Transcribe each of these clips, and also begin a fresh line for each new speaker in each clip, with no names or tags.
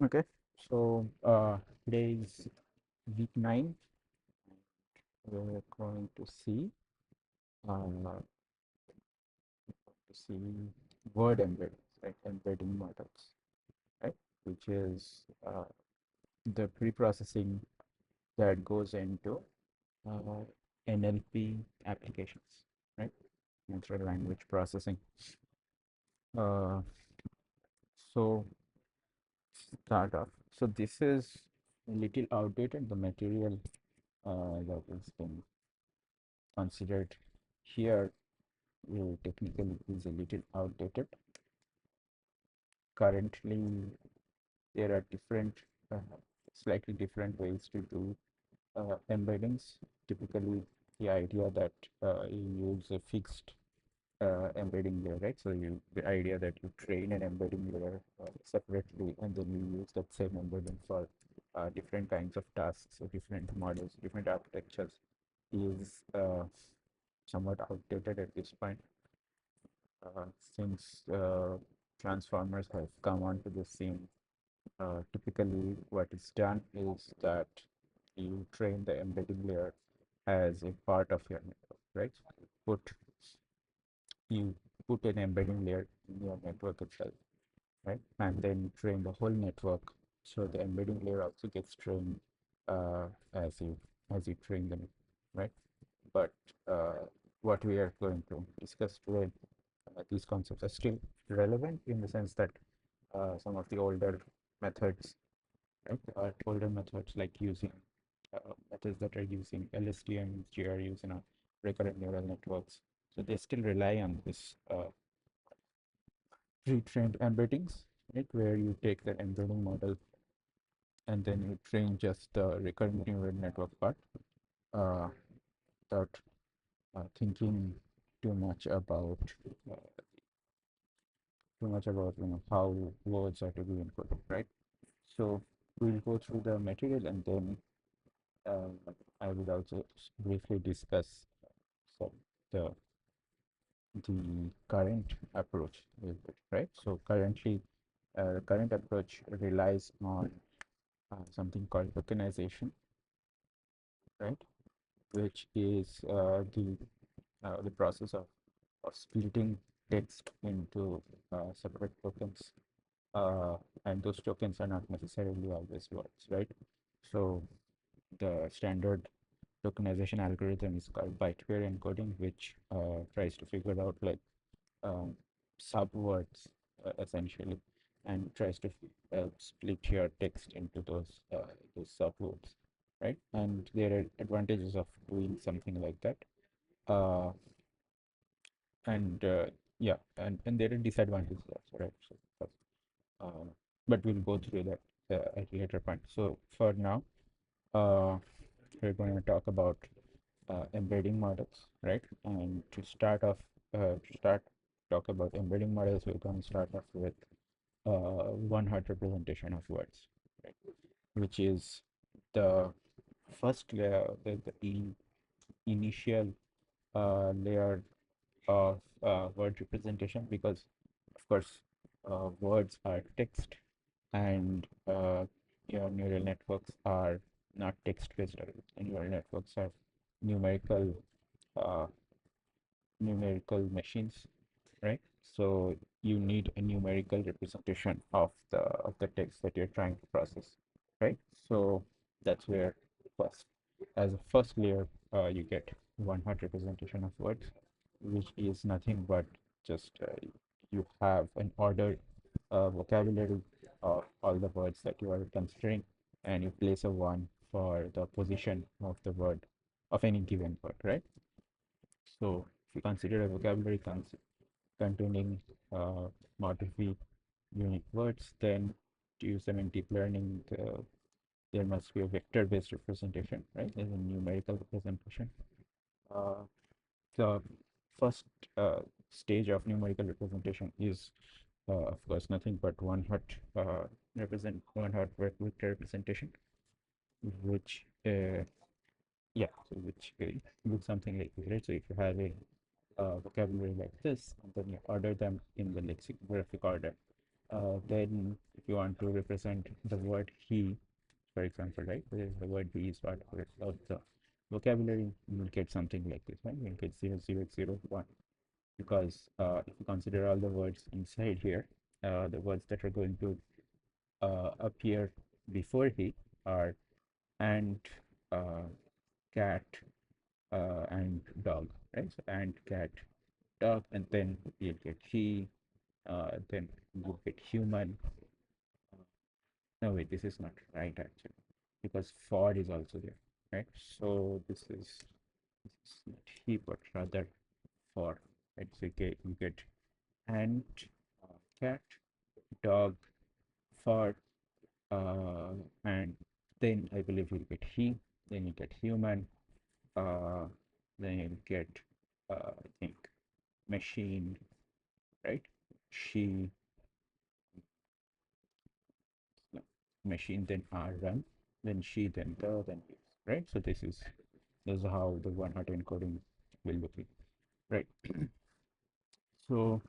Okay, so today is week 9. We're going to see word embeddings, right? Embedding models, right? Which is the pre-processing that goes into uh, NLP applications, right? Natural language processing. Uh, so start off. So this is a little outdated. The material that is being considered here technically is a little outdated. Currently, there are uh, slightly different ways to do embeddings. Typically, the idea that you use a fixed embedding layer, right? So the idea that you train an embedding layer separately, and then you use that same embedding for different kinds of tasks, or different models, different architectures, is somewhat outdated at this point. Since transformers have come onto the scene, typically what is done is that you train the embedding layer as a part of your network, right? Put you put an embedding layer in your network itself, right? And then you train the whole network, so the embedding layer also gets trained uh, as you train them, right? But what we are going to discuss today, these concepts are still relevant in the sense that some of the older methods, right? Older methods like using methods that are using LSTMs, GRUs, recurrent neural networks. So they still rely on this pre-trained embeddings, right? Where you take the embedding model and then you train just the recurrent neural network part uh, without thinking too much about uh, how words are to be encoded, right? So we'll go through the material, and then I will also briefly discuss some the the current approach with it, right? So the current approach relies on something called tokenization, right? Which is the process of splitting text into separate tokens, uh, and those tokens are not necessarily always words, right? So the standard tokenization algorithm is called byte-pair encoding, which tries to figure out like um, subwords essentially, and tries to split your text into those subwords, right? And there are advantages of doing something like that. Uh, and yeah, and there are disadvantages also, right? Uh, but we'll go through that at a later point. So for now, uh, we're going to talk about embedding models, right? And to start talk about embedding models, we're going to start off with one-hot representation of words, right? Which is the first layer, the initial layer of word representation, because of course words are text, and your neural networks are not text-based. Neural networks are numerical uh, numerical machines, right? So you need a numerical representation of the text that you're trying to process, right? So that's where first, as a first layer, you get one-hot representation of words, which is nothing but just you have an ordered vocabulary of all the words that you are considering, and you place a one for the position of the word of any given word, right? So if you consider a vocabulary containing multiple unique words, then to use them in deep learning, there must be a vector-based representation, right? There's a numerical representation. Uh, the first stage of numerical representation is, of course, nothing but one hot vector representation, which yeah, so which looks something like this, right? So if you have a vocabulary like this, and then you order them in the lexicographic order, Then if you want to represent the word he, for example, right? Where the word he is part of the vocabulary, you will get something like this, right? You'll get 0, 0, 0, 1. Because if you consider all the words inside here, the words that are going to appear before he are ant, uh, cat, and dog, right? So ant, cat, dog, and then you'll get he, then you'll get human. No, wait, this is not right actually, because for is also there, right? So this is not he, but rather for, right? So you get ant, cat, dog, for, and then I believe you'll get he, then you get human, uh, then you'll get, I think, machine, right? She, no, machine, then are run, then she, then the, then is, right? So this is how the one hot encoding will look like, right? So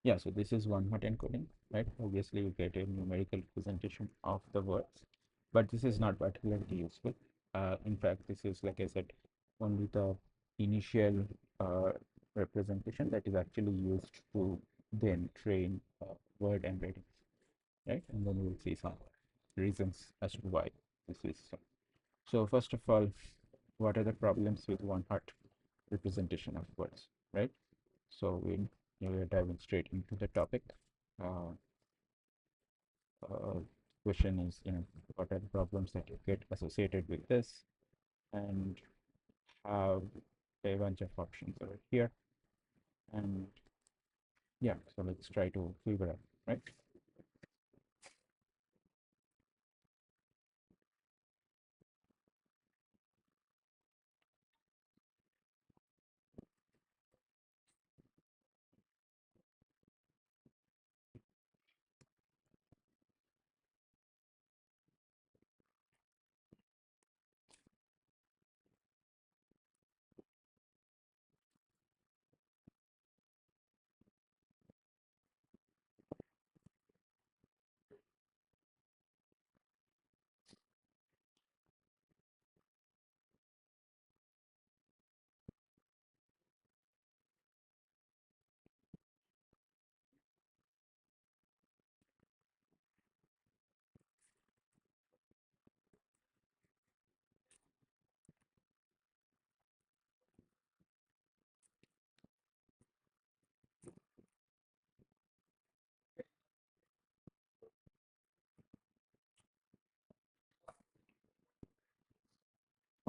yeah, so this is one hot encoding, right? Obviously, you get a numerical representation of the words, but this is not particularly useful. In fact, this is, like I said, only the initial uh, representation that is actually used to then train word embeddings, right? And then we'll see some reasons as to why this is so. So first of all, what are the problems with one hot representation of words, right? So we're diving straight into the topic. Uh, Question is, what are the problems that you get associated with this, and have a bunch of options over here. And yeah, so let's try to figure out, right?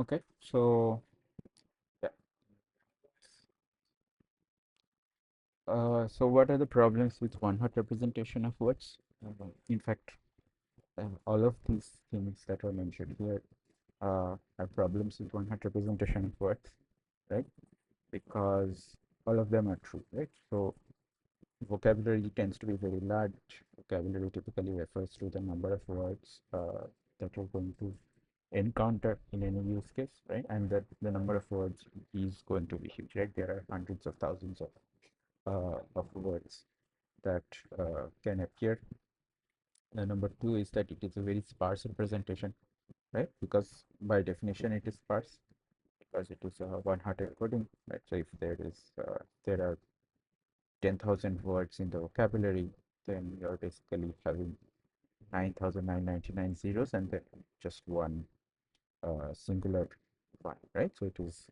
Okay, so yeah. So what are the problems with one-hot representation of words? In fact, all of these things that are mentioned here have problems with one-hot representation of words, right? Because all of them are true, right? So vocabulary tends to be very large. Vocabulary typically refers to the number of words that you're going to encounter in any use case, right? And that the number of words is going to be huge, right? There are hundreds of thousands of words that can appear. Number two is that it is a very sparse representation, right? Because by definition it is sparse because it is one hot encoding, right? So if there are 10,000 words in the vocabulary, then you're basically having 9,999 zeros and then just one singular one, right? So it is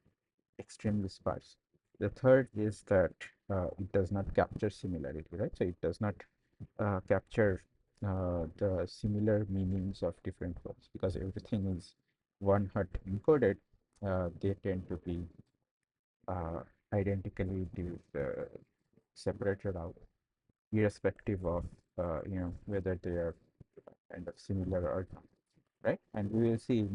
extremely sparse. The third is that it does not capture similarity, right? So it does not capture the similar meanings of different words because everything is one hot encoded. They tend to be uh, identically separated out, irrespective of whether they are kind of similar or not, right? And we will see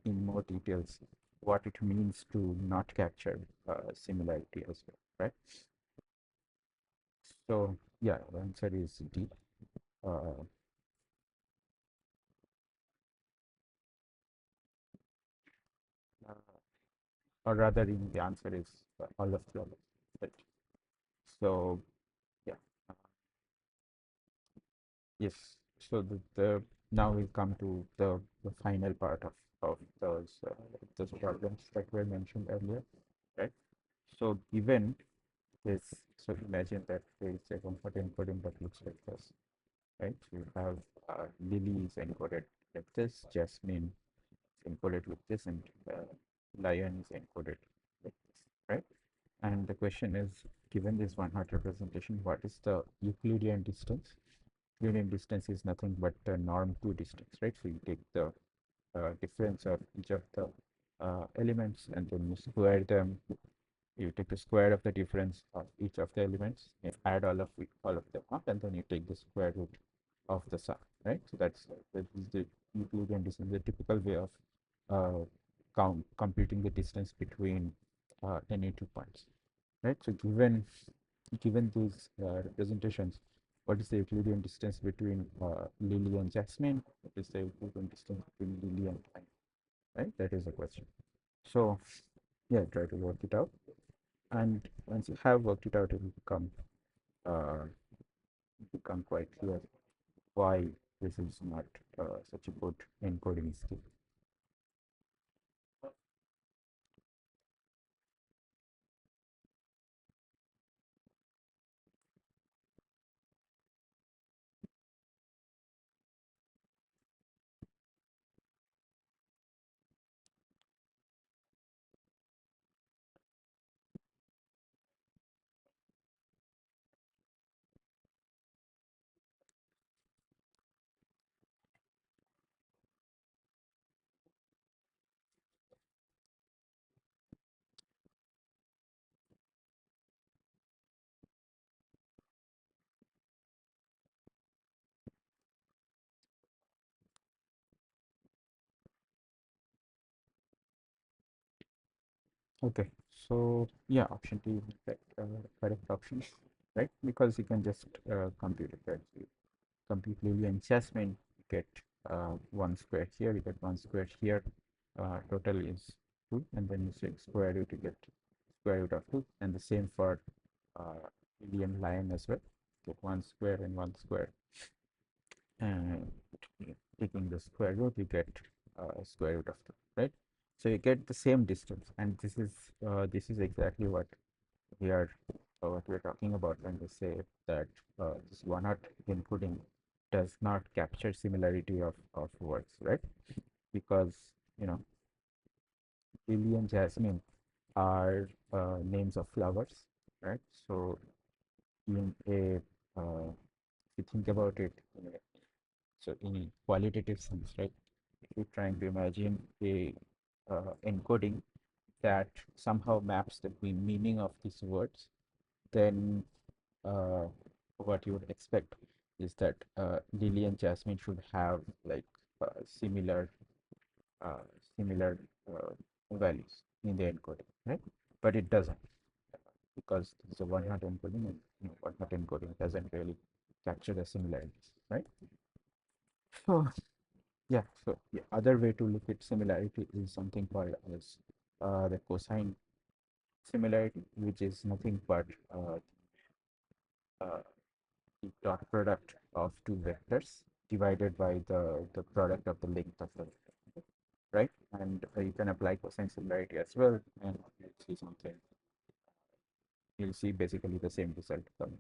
in more details what it means to not capture similarity as well, right? So yeah, the answer is D. Uh, or rather, the answer is all of the above, right? So yeah, Yes. So the now we come to the final part of those problems that were mentioned earlier, right? So given this, so imagine that there is a comfort encoding that looks like this, right? So you have Lily is encoded like this, Jasmine is encoded with this, and Lion is encoded like this, right? And the question is, given this one-hot representation, what is the Euclidean distance? Euclidean distance is nothing but the norm 2 distance, right? So you take the difference of each of the elements and then you square them. You take the square of the difference of each of the elements, you add all of them up, and then you take the square root of the sum, right? So that is the Euclidean distance, the typical way of computing the distance between any 2 points, right? So given these representations, what is the Euclidean distance between Lily and Jasmine? What is the Euclidean distance between Lily and Time? Right? That is the question. So yeah, try to work it out. And once you have worked it out, it will uh, become quite clear why this is not such a good encoding scheme. Okay, so yeah, option D is the correct option, right? Because you can just compute it, right? So you compute Lily and Jasmine, you get 1 square here, you get 1 square here, total is 2, and then you say square root, you get square root of 2, and the same for uh, Lily and Lion as well, get 1 square and 1 square, and taking the square root, you get square root of 2, right? So you get the same distance, and this is exactly what we are talking about when we say that this one-hot encoding does not capture similarity of words, right? Because you know Lily and Jasmine are names of flowers, right? So in a if you think about it, so in qualitative sense, right? If you're trying to imagine a encoding that somehow maps the meaning of these words, then uh, what you would expect is that Lily and Jasmine should have like similar uh, similar values in the encoding, right? But it doesn't because it's a one-hot encoding, and one-hot encoding doesn't really capture the similarities, right? So yeah, so the other way to look at similarity is something called as the cosine similarity, which is nothing but uh, the dot product of two vectors divided by the product of the length of the vector, right? And you can apply cosine similarity as well, and you'll see something. You'll see basically the same result coming.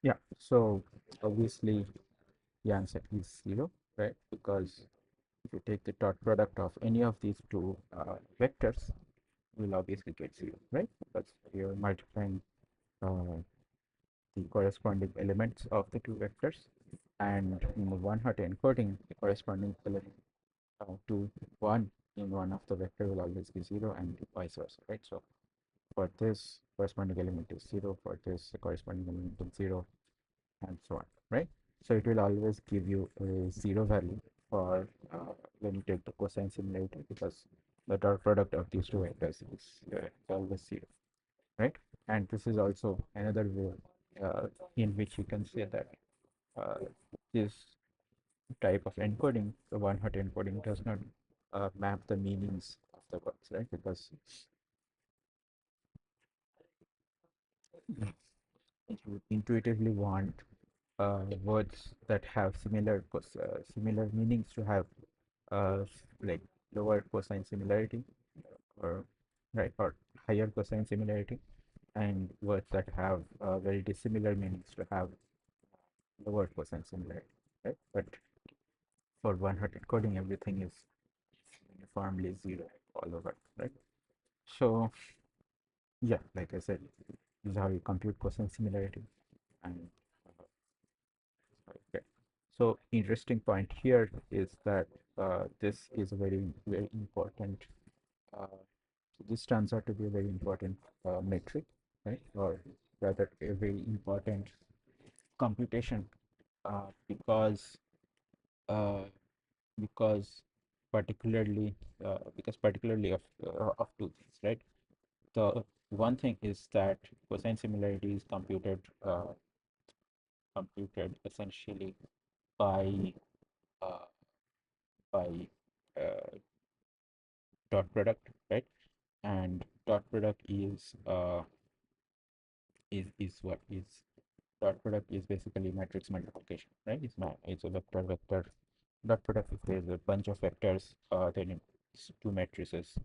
Yeah, so obviously the answer is zero, right? Because if you take the dot product of any of these two vectors, you'll obviously get zero, right? Because you're multiplying the corresponding elements of the two vectors, and in the one-hot encoding, the corresponding element to one in one of the vector will always be zero, and vice versa, right? So for this, corresponding element is zero. For this, the corresponding element is zero, and so on, right? So it will always give you a zero value for when you take the cosine similarity, because the dot product of these two vectors is always zero, right? And this is also another way in which you can say that uh, this type of encoding, the one-hot encoding, does not map the meanings of the words, right? Because you intuitively want words that have similar meanings to have uh, like lower cosine similarity, or right, or higher cosine similarity, and words that have very dissimilar meanings to have lower cosine similarity, right? But for one-hot encoding, everything is uniformly zero all over, right? So yeah, like I said, this is how you compute cosine similarity. And okay, so interesting point here is that this is a very important. This turns out to be a very important metric, right? Or rather, a very important computation because uh, because particularly of two things, right? The one thing is that cosine similarity is computed essentially by uh, by uh, dot product, right? And dot product is what is dot product is basically matrix multiplication, right? It's a vector dot product. If there's a bunch of vectors, then it's two matrices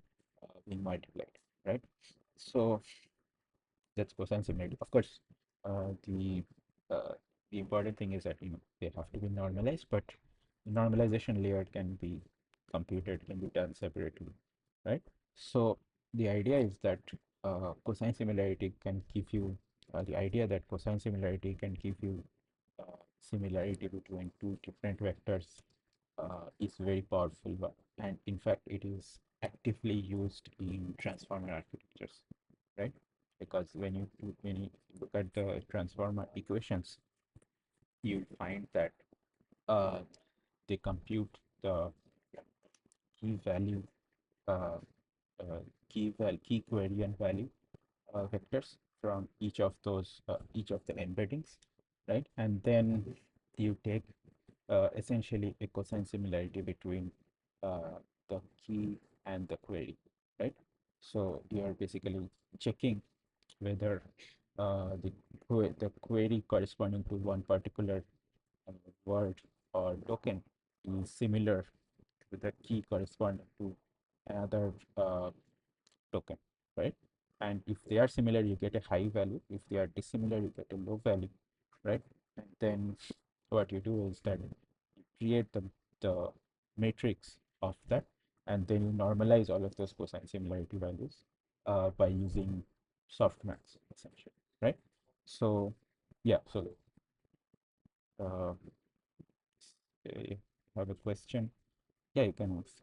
being multiplied, right? So that's cosine similarity. Of course, the uh, the important thing is that they have to be normalized, but the normalization layer can be computed, can be done separately, right? So the idea is that cosine similarity can give you the idea that cosine similarity can give you similarity between two different vectors is very powerful one, and in fact it is actively used in transformer architectures, right? Because when you look at the transformer equations, you find that uh, they compute the key value uh, key covariant value vectors from each of the embeddings, right? And then you take essentially a cosine similarity between the key and the query, right? So you are basically checking whether the query corresponding to one particular uh, word or token is similar to the key corresponding to another token, right? And if they are similar, you get a high value. If they are dissimilar, you get a low value, right? And then what you do is that you create the matrix of that, and then you normalize all of those cosine similarity values by using softmax, essentially, right? So yeah, so uh, you have a question? Yeah, you can ask.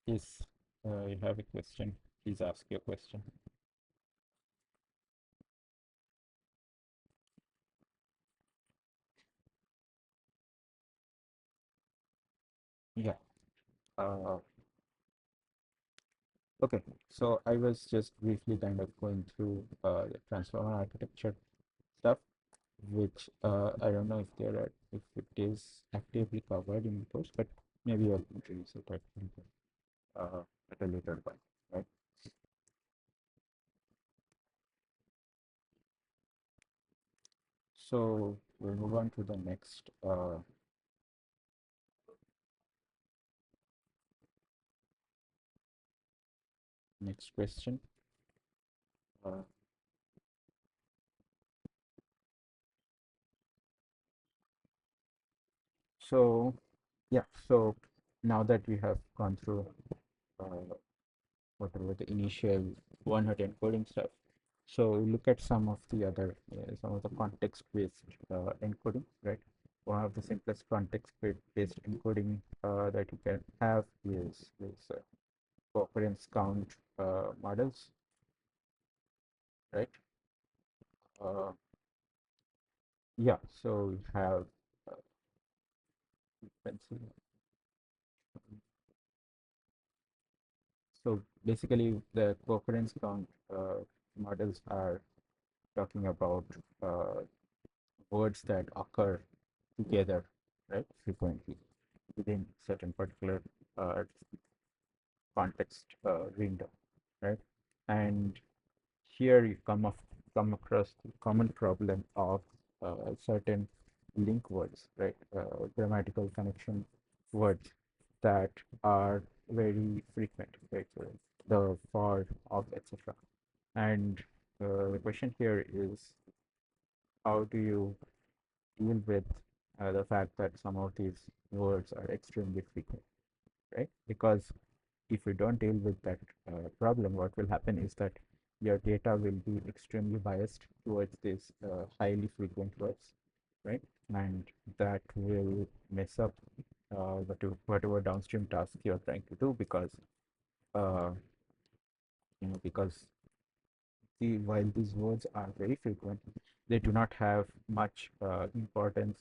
Yes, you have a question? Please ask your question. Yeah. Uh, Okay, so I was just briefly kind of going through the transformer architecture stuff, which I don't know if if it is actively covered in the course, but maybe I'll introduce it at a later point, right? So we'll move on to the next question. Uh, so yeah, so now that we have gone through uh, whatever the initial one-hot encoding stuff, so we look at some of the context-based encoding, right? One of the simplest context-based encoding that you can have is occurrence count models, right? Uh, yeah, so we have uh, let's see. So basically, the occurrence count models are talking about uh, words that occur together, right, frequently within certain particular uh, context window, right? And here you come across the common problem of certain link words, right? Grammatical connection words that are very frequent, right? So the for, of, etc. And the question here is, how do you deal with the fact that some of these words are extremely frequent, right? Because if you don't deal with that problem, what will happen is that your data will be extremely biased towards these highly frequent words, right? And that will mess up whatever downstream task you're trying to do, because uh, because while these words are very frequent, they do not have much importance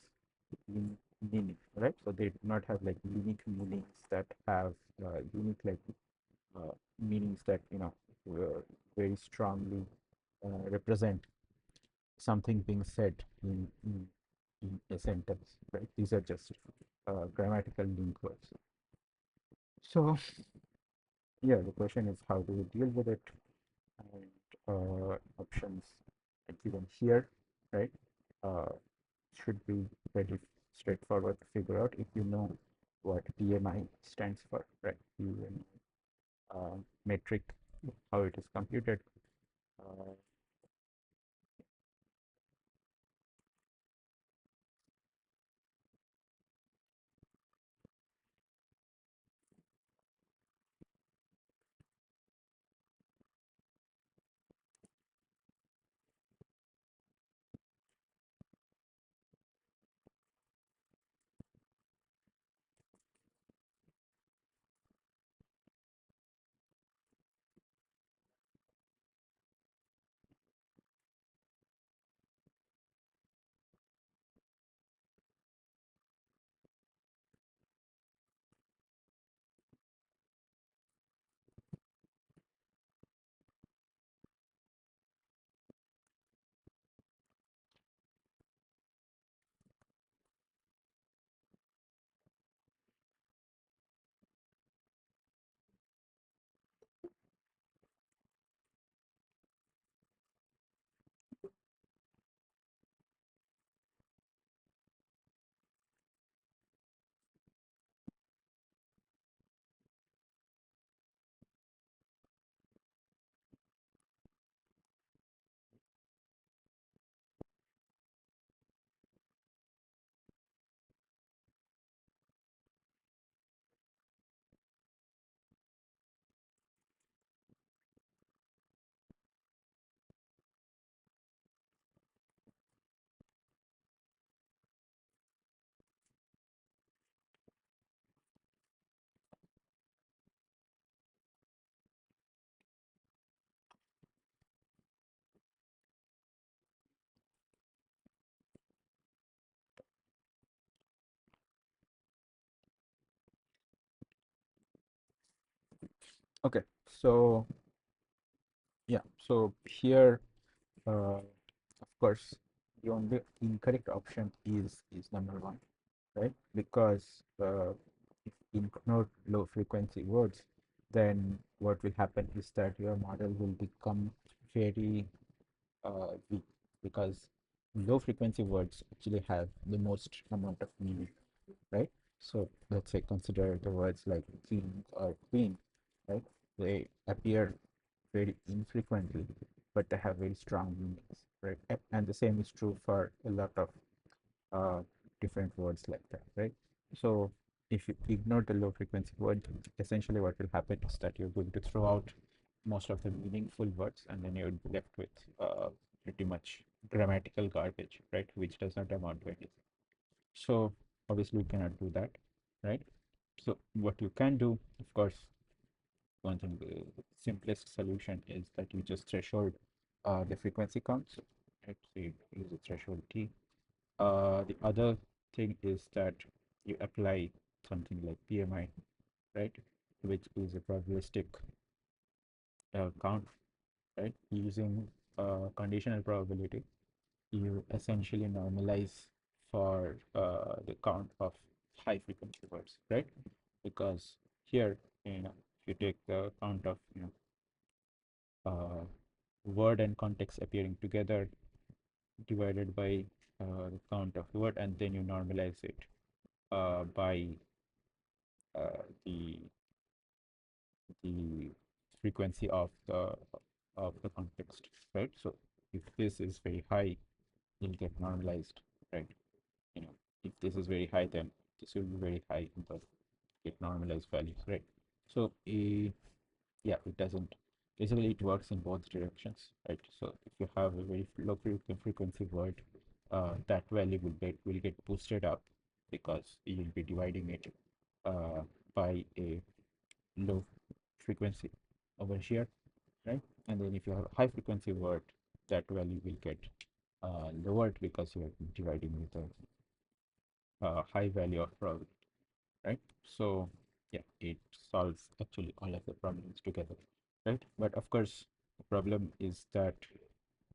in meaning, right? So they do not have like unique meanings that have unique like meanings that very strongly represent something being said in a sentence, right? These are just grammatical link words. So yeah, the question is, how do we deal with it? And options are given here, right? Uh, should be pretty straightforward to figure out if you know what PMI stands for, right? Metric, how it is computed. Uh, okay, so yeah, so here, of course, the only incorrect option is number one, right? Because if you ignore low frequency words, then what will happen is that your model will become very weak, because low frequency words actually have the most amount of meaning, right? So let's say consider the words like king or queen, right? They appear very infrequently, but they have very strong meanings, right? And the same is true for a lot of uh, different words like that, right? So if you ignore the low frequency word, essentially what will happen is that you're going to throw out most of the meaningful words, and then you'll be left with pretty much grammatical garbage, right? Which does not amount to anything. So obviously you cannot do that, right? So what you can do, of course, one thing, the simplest solution is that you just threshold the frequency counts, right? So you use a threshold T. The other thing is that you apply something like PMI, right? Which is a probabilistic count, right? Using conditional probability, you essentially normalize for the count of high frequency words, right? Because here, if you take the count of, word and context appearing together divided by the count of word, and then you normalize it by the frequency of the context, right? So if this is very high, you'll get normalized, right? If this is very high, then this will be very high in the get normalized values, right? So yeah, it doesn't, basically it works in both directions, right? So if you have a very low frequency word, that value will get boosted up because you'll be dividing it by a low frequency over here, right? And then if you have a high frequency word, that value will get lowered because you are dividing with a high value of probability, right? So yeah, it solves actually all of the problems together, right? But of course, the problem is that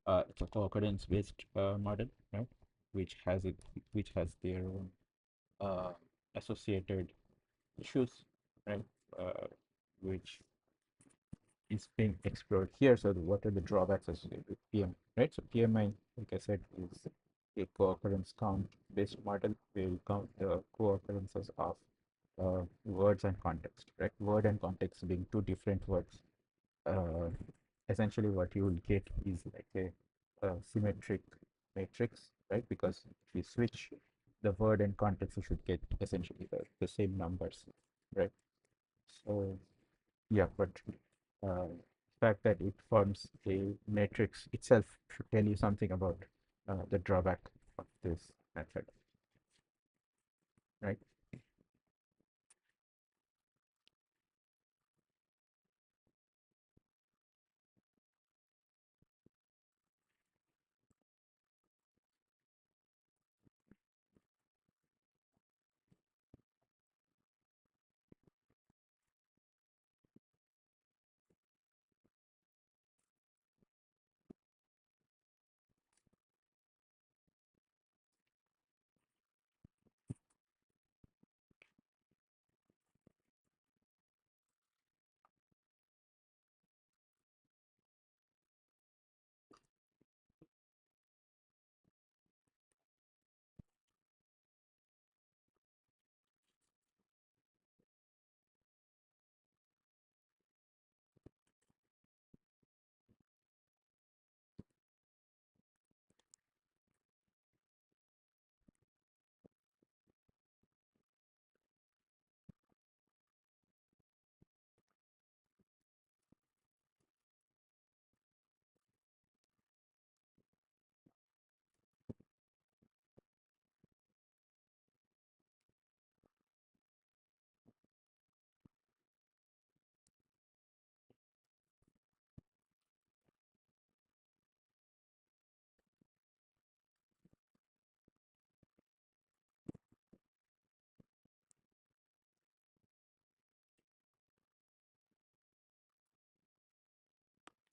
it's a co-occurrence based model, right? Which has it, which has their own associated issues, right? Which is being explored here. So what are the drawbacks associated with PMI, right? So PMI, like I said, is a co-occurrence count based model where you count the co-occurrences of words and context, right? Word and context being two different words. Uh, Essentially, what you will get is like a symmetric matrix, right? Because if you switch the word and context, you should get essentially the same numbers, right? So yeah, but uh, fact that it forms a matrix itself should tell you something about the drawback of this method, right?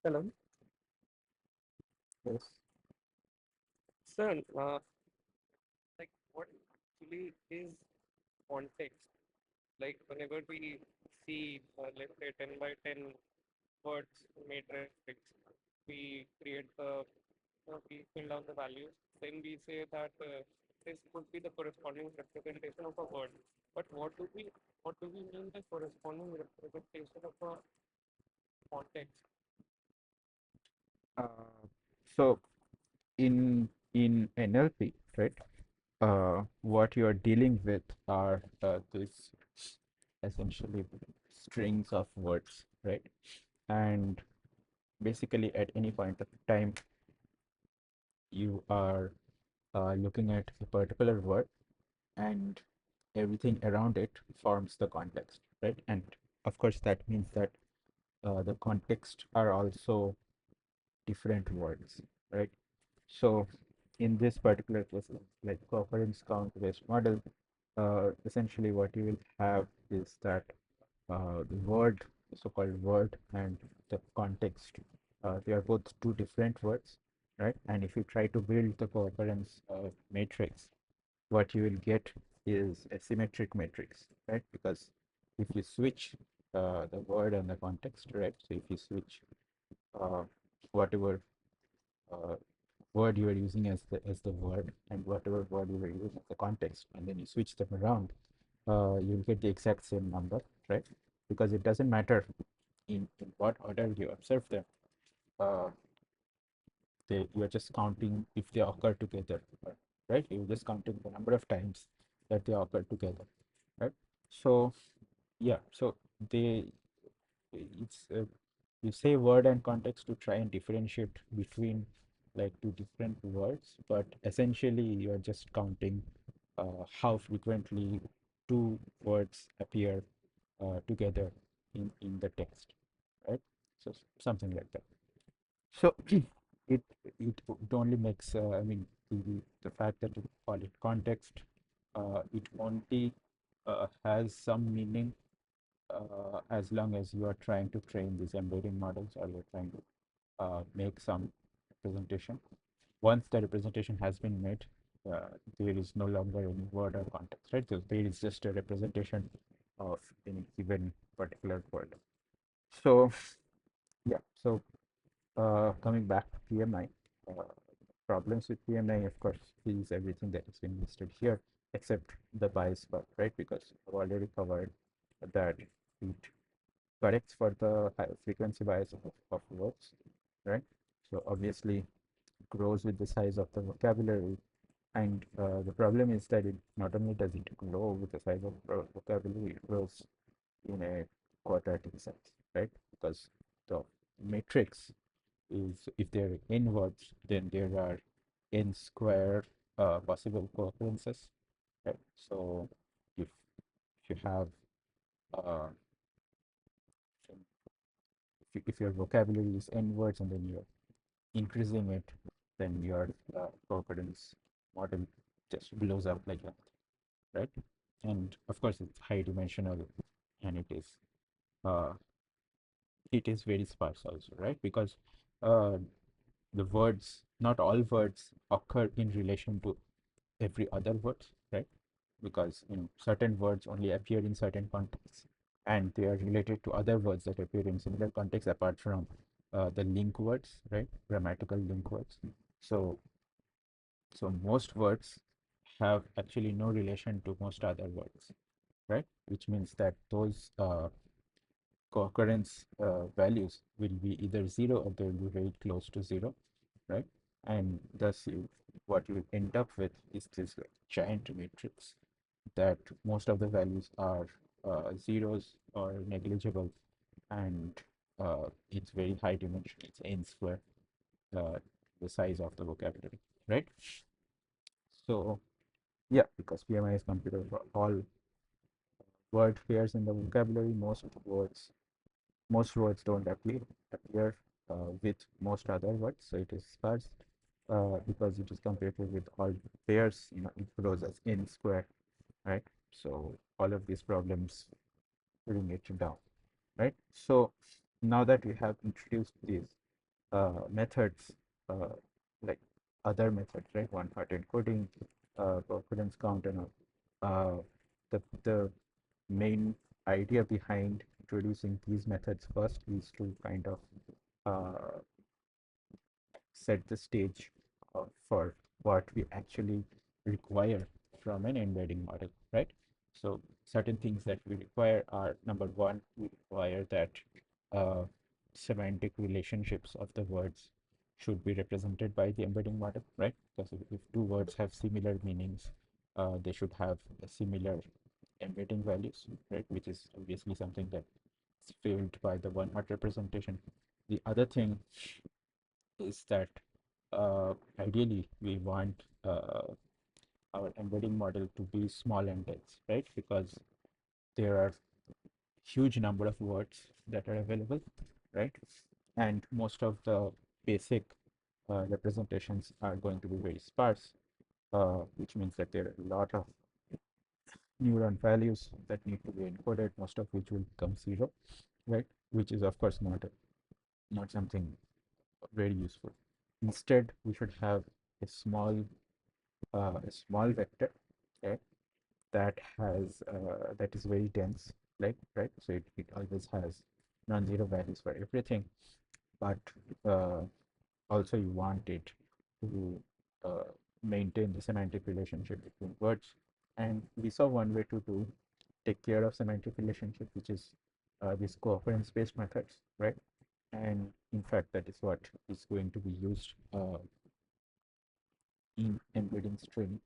Hello.
Yes.
Sir, like what actually is context? Like whenever we see, let's say 10 by 10 words matrix, we create we fill down the values. Then we say that this could be the corresponding representation of a word. But what do we mean by corresponding representation of a context?
Uh, so in NLP, right? What you are dealing with are these essentially strings of words, right? And basically, at any point of time, you are looking at a particular word, and everything around it forms the context, right? And of course, that means that the context are also different words, right? So in this particular case, like co-occurrence count-based model, essentially what you will have is that the word, the so-called word, and the context, they are both two different words, right? And if you try to build the co-occurrence matrix, what you will get is a symmetric matrix, right? Because if you switch the word and the context, right? So if you switch uh, whatever uh, word you are using as the word and whatever word you are using as the context, and then you switch them around, you'll get the exact same number, right? Because it doesn't matter in what order you observe them. Uh, you are just counting if they occur together, right? You're just counting the number of times that they occur together, right? So yeah, so they it's you say word and context to try and differentiate between like two different words, but essentially you are just counting how frequently two words appear together in the text, right? So something like that. So it it only makes I mean the fact that you call it context, it only has some meaning as long as you are trying to train these embedding models or you're trying to make some representation. Once the representation has been made, there is no longer any word or context, right? So there is just a representation of any given particular word. So yeah, so coming back to PMI, uh, problems with PMI, of course, is everything that has been listed here, except the bias part, right? Because I've already covered that it corrects for the high frequency bias of words, right? So obviously grows with the size of the vocabulary. And the problem is that it not only does it grow with the size of vocabulary, it grows in a quadratic sense, right? Because the matrix is, if there are n words, then there are n square possible co-occurrences, right? So if you have uh, if your vocabulary is n words and then you're increasing it, then your co-occurrence model just blows up like that, right? And of course, it's high dimensional, and uh, it is very sparse also, right? Because uh, the words, not all words occur in relation to every other words, right? Because certain words only appear in certain contexts, and they are related to other words that appear in similar contexts apart from the link words, right? Grammatical link words. So so most words have actually no relation to most other words, right? Which means that those co-occurrence values will be either zero or they will be very close to zero, right? And thus, what you will end up with is this giant matrix that most of the values are zeros or negligible, and it's very high dimension. It's n square, uh, the size of the vocabulary, right? So yeah, because PMI is computed for all word pairs in the vocabulary, most words don't appear with most other words, so it is sparse. Because it is computed with all pairs, it grows as n square, right? So all of these problems bring it down, right? So now that we have introduced these methods, uh, like other methods, right? One-part encoding, confidence count, and all. The main idea behind introducing these methods first is to kind of uh, set the stage for what we actually require from an embedding model, right? So certain things that we require are, number one, we require that uh, semantic relationships of the words should be represented by the embedding model, right? Because if two words have similar meanings, they should have a similar embedding values, right? Which is obviously something that is failed by the one-hot representation. The other thing is that ideally we want our embedding model to be small and dense, right? Because there are huge number of words that are available, right? And most of the basic representations are going to be very sparse, which means that there are a lot of neuron values that need to be encoded, most of which will become zero, right? Which is of course not something very useful. Instead, we should have a small vector, okay, that is very dense, right? So it always has non-zero values for everything, but uh, also you want it to uh, maintain the semantic relationship between words. And we saw one way to take care of semantic relationship, which is these coherence-based methods, right? And in fact, that is what is going to be used in embeddings training,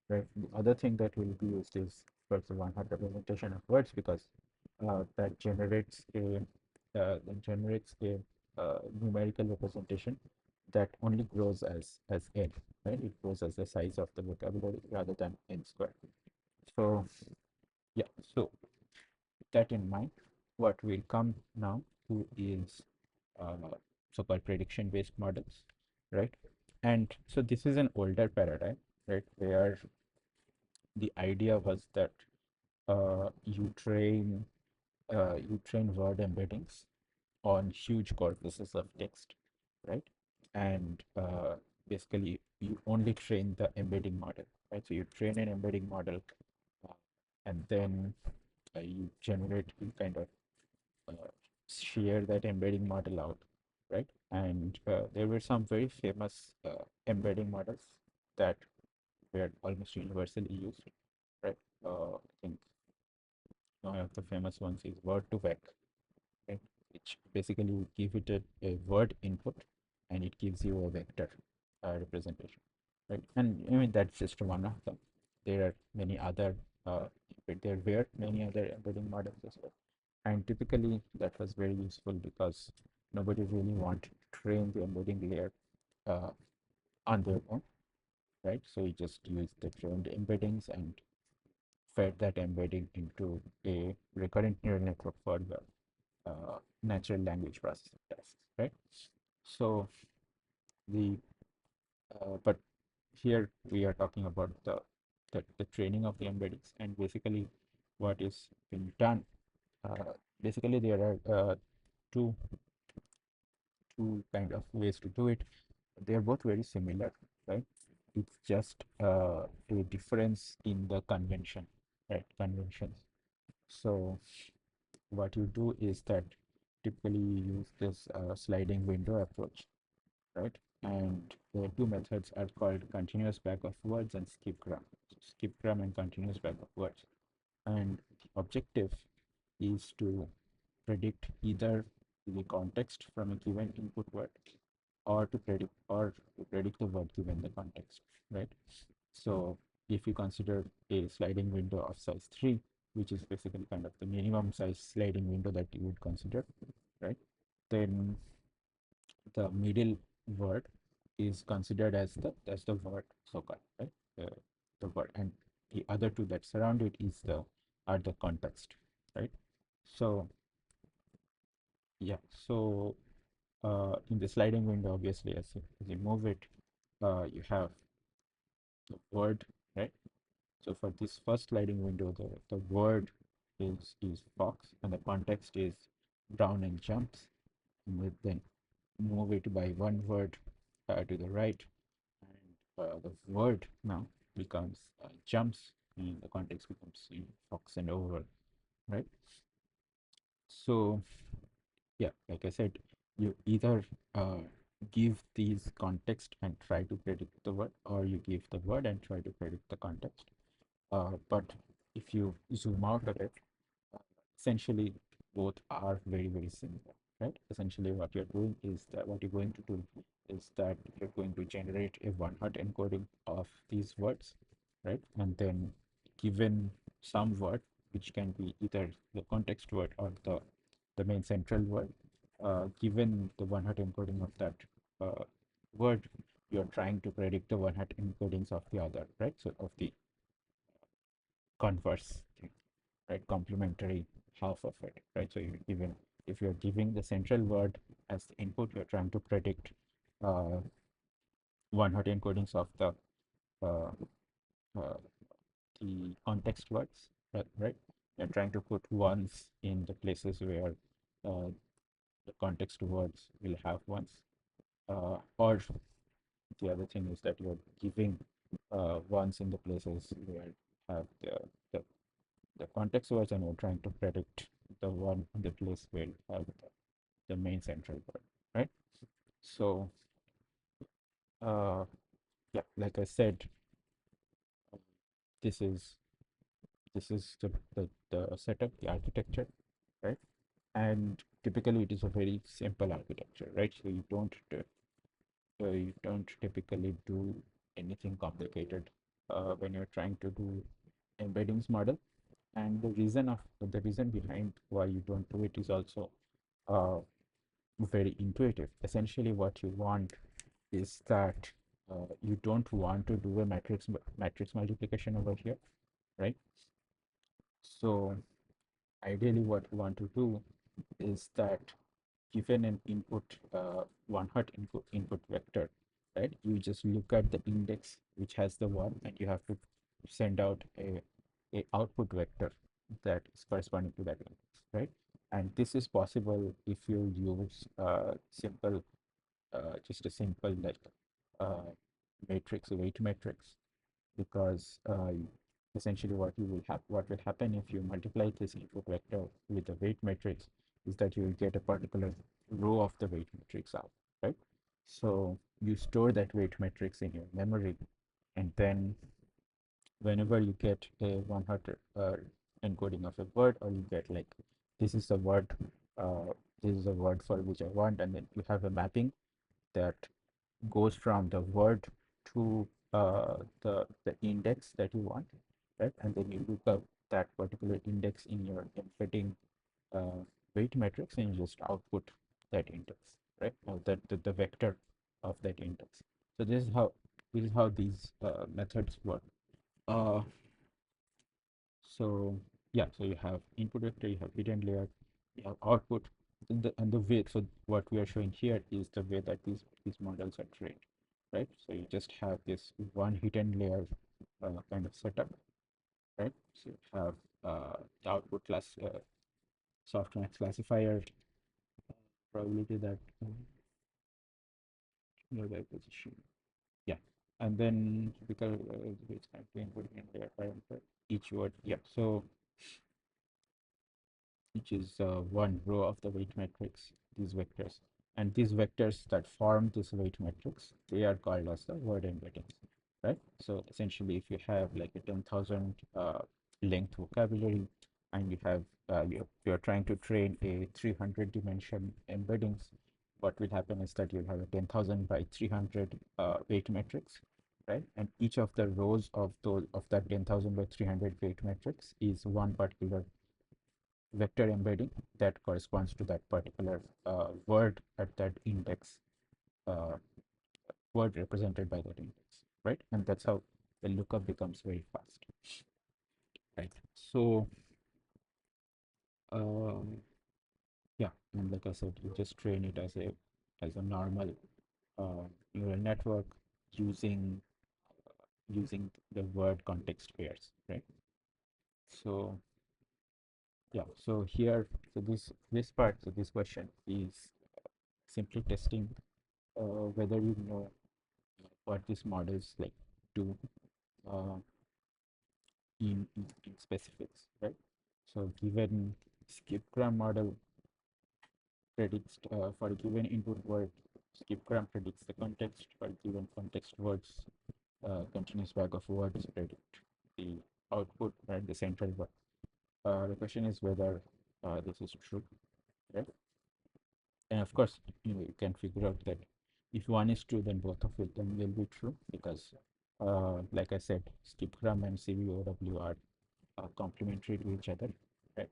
right? The other thing that will be used is first the one-hot representation of words, because that generates a numerical representation that only grows as n, right? It grows as the size of the vocabulary rather than n squared. So yeah, so that in mind, what will come now to is uh, so-called prediction-based models, right? And so this is an older paradigm, right? Where the idea was that uh, you train you train word embeddings on huge corpuses of text, right? And basically, you only train the embedding model, right? So you train an embedding model, uh, and then you kind of share that embedding model out, right? And there were some very famous embedding models that were almost universally used, right? I think one of the famous ones is word2vec, right? Which basically you give it a word input and it gives you a vector representation, right? And I mean, that's just one of them. There are many other, uh, there were many other embedding models as well. And typically that was very useful because nobody really wanted to train the embedding layer uh, on their own, right? So you just use the trained embeddings and fed that embedding into a recurrent neural network for the natural language processing tasks, right? So the but here we are talking about the training of the embeddings, and basically what is being done. Basically, there are two two kind of ways to do it. They are both very similar, right? It's just a difference in the convention, right? Conventions. So what you do is that typically you use this sliding window approach, right? And the two methods are called continuous back of words and skipgram. Skipgram and continuous back of words. And the objective is to predict either the context from a given input word or to predict the word given the context, right? So if you consider a sliding window of size 3, which is basically kind of the minimum size sliding window that you would consider, right? Then the middle word is considered as the word, so-called, right? The word, and the other two that surround it is the are the context, right? So yeah, so in the sliding window, obviously, as you move it, you have the word, right? So for this first sliding window, the word is fox, and the context is brown and jumps. And we then move it by one word to the right, and the word now becomes jumps, and the context becomes fox and over, right? So yeah, like I said, you either uh, give these context and try to predict the word, or you give the word and try to predict the context. But if you zoom out of it, essentially both are very, very similar, right? Essentially, what you're going to do is that you're going to generate a one-hot encoding of these words, right? And then given some word, which can be either the context word or the main central word, given the one-hot encoding of that uh, word, you're trying to predict the one-hot encodings of the other, right? So of the converse thing, right? Complementary half of it, right? So you given if you're giving the central word as the input, you're trying to predict uh, one-hot encodings of uh, uh, the context words, right? You're trying to put ones in the places where uh, the context words will have ones, or the other thing is that you're giving ones in the places where have the the context words, and we're trying to predict the one in the place where you have the main central word, right? So, yeah, like I said, this is this is the setup, the architecture, right? And typically, it is a very simple architecture, right? So you don't typically do anything complicated when you're trying to do embeddings model. And the reason behind why you don't do it is also uh, very intuitive. Essentially, what you want is that you don't want to do a matrix multiplication over here, right? So ideally, what you want to do is that given an one hot input vector, right? You just look at the index which has the one, and you have to send out a output vector that is corresponding to that index, right? And this is possible if you use just a simple like uh, matrix, weight matrix, because essentially what will happen if you multiply this input vector with the weight matrix is that you will get a particular row of the weight matrix out, right? So you store that weight matrix in your memory, and then whenever you get a 100 encoding of a word, or you get like this is the word, uh, this is a word for which I want, and then you have a mapping that goes from the word to the index that you want, right? And then you look up that particular index in your embedding uh, weight matrix, and you just output that index, right? Now that the vector of that index. So this is how these methods work. Uh, so yeah, so you have input vector, you have hidden layer, you have output, and the way. So what we are showing here is the way that these models are trained, right? So you just have this one hidden layer kind of setup, right? So you have the output class softmax classifier, probability that nearby position, yeah, and then because it's kind of input hidden layer parameter each word, yeah. So which is one row of the weight matrix, these vectors. And these vectors that form this weight matrix, they are called as the word embeddings, right? So essentially, if you have like a 10,000 length vocabulary, and you're trying to train a 300 dimension embeddings, what will happen is that you'll have a 10,000 by 300 weight matrix, right? And each of the rows of that 10,000 by 300 weight matrix is one particular vector embedding that corresponds to that particular word at that index, uh, word represented by that index, right? And that's how the lookup becomes very fast, right? So, um, yeah, and like I said, you just train it as a normal neural network using using the word context pairs, right? So, yeah, so here, so this question is simply testing whether you know what these models like do uh, in specifics, right? So given skip-gram model predicts for a given input word, skip-gram predicts the context for given context words, continuous bag of words predict the output, right, the central word. The question is whether this is true, right? And of course, you can figure out that if one is true, then both of them will be true because, like I said, skipgram and CVOW are complementary to each other, right?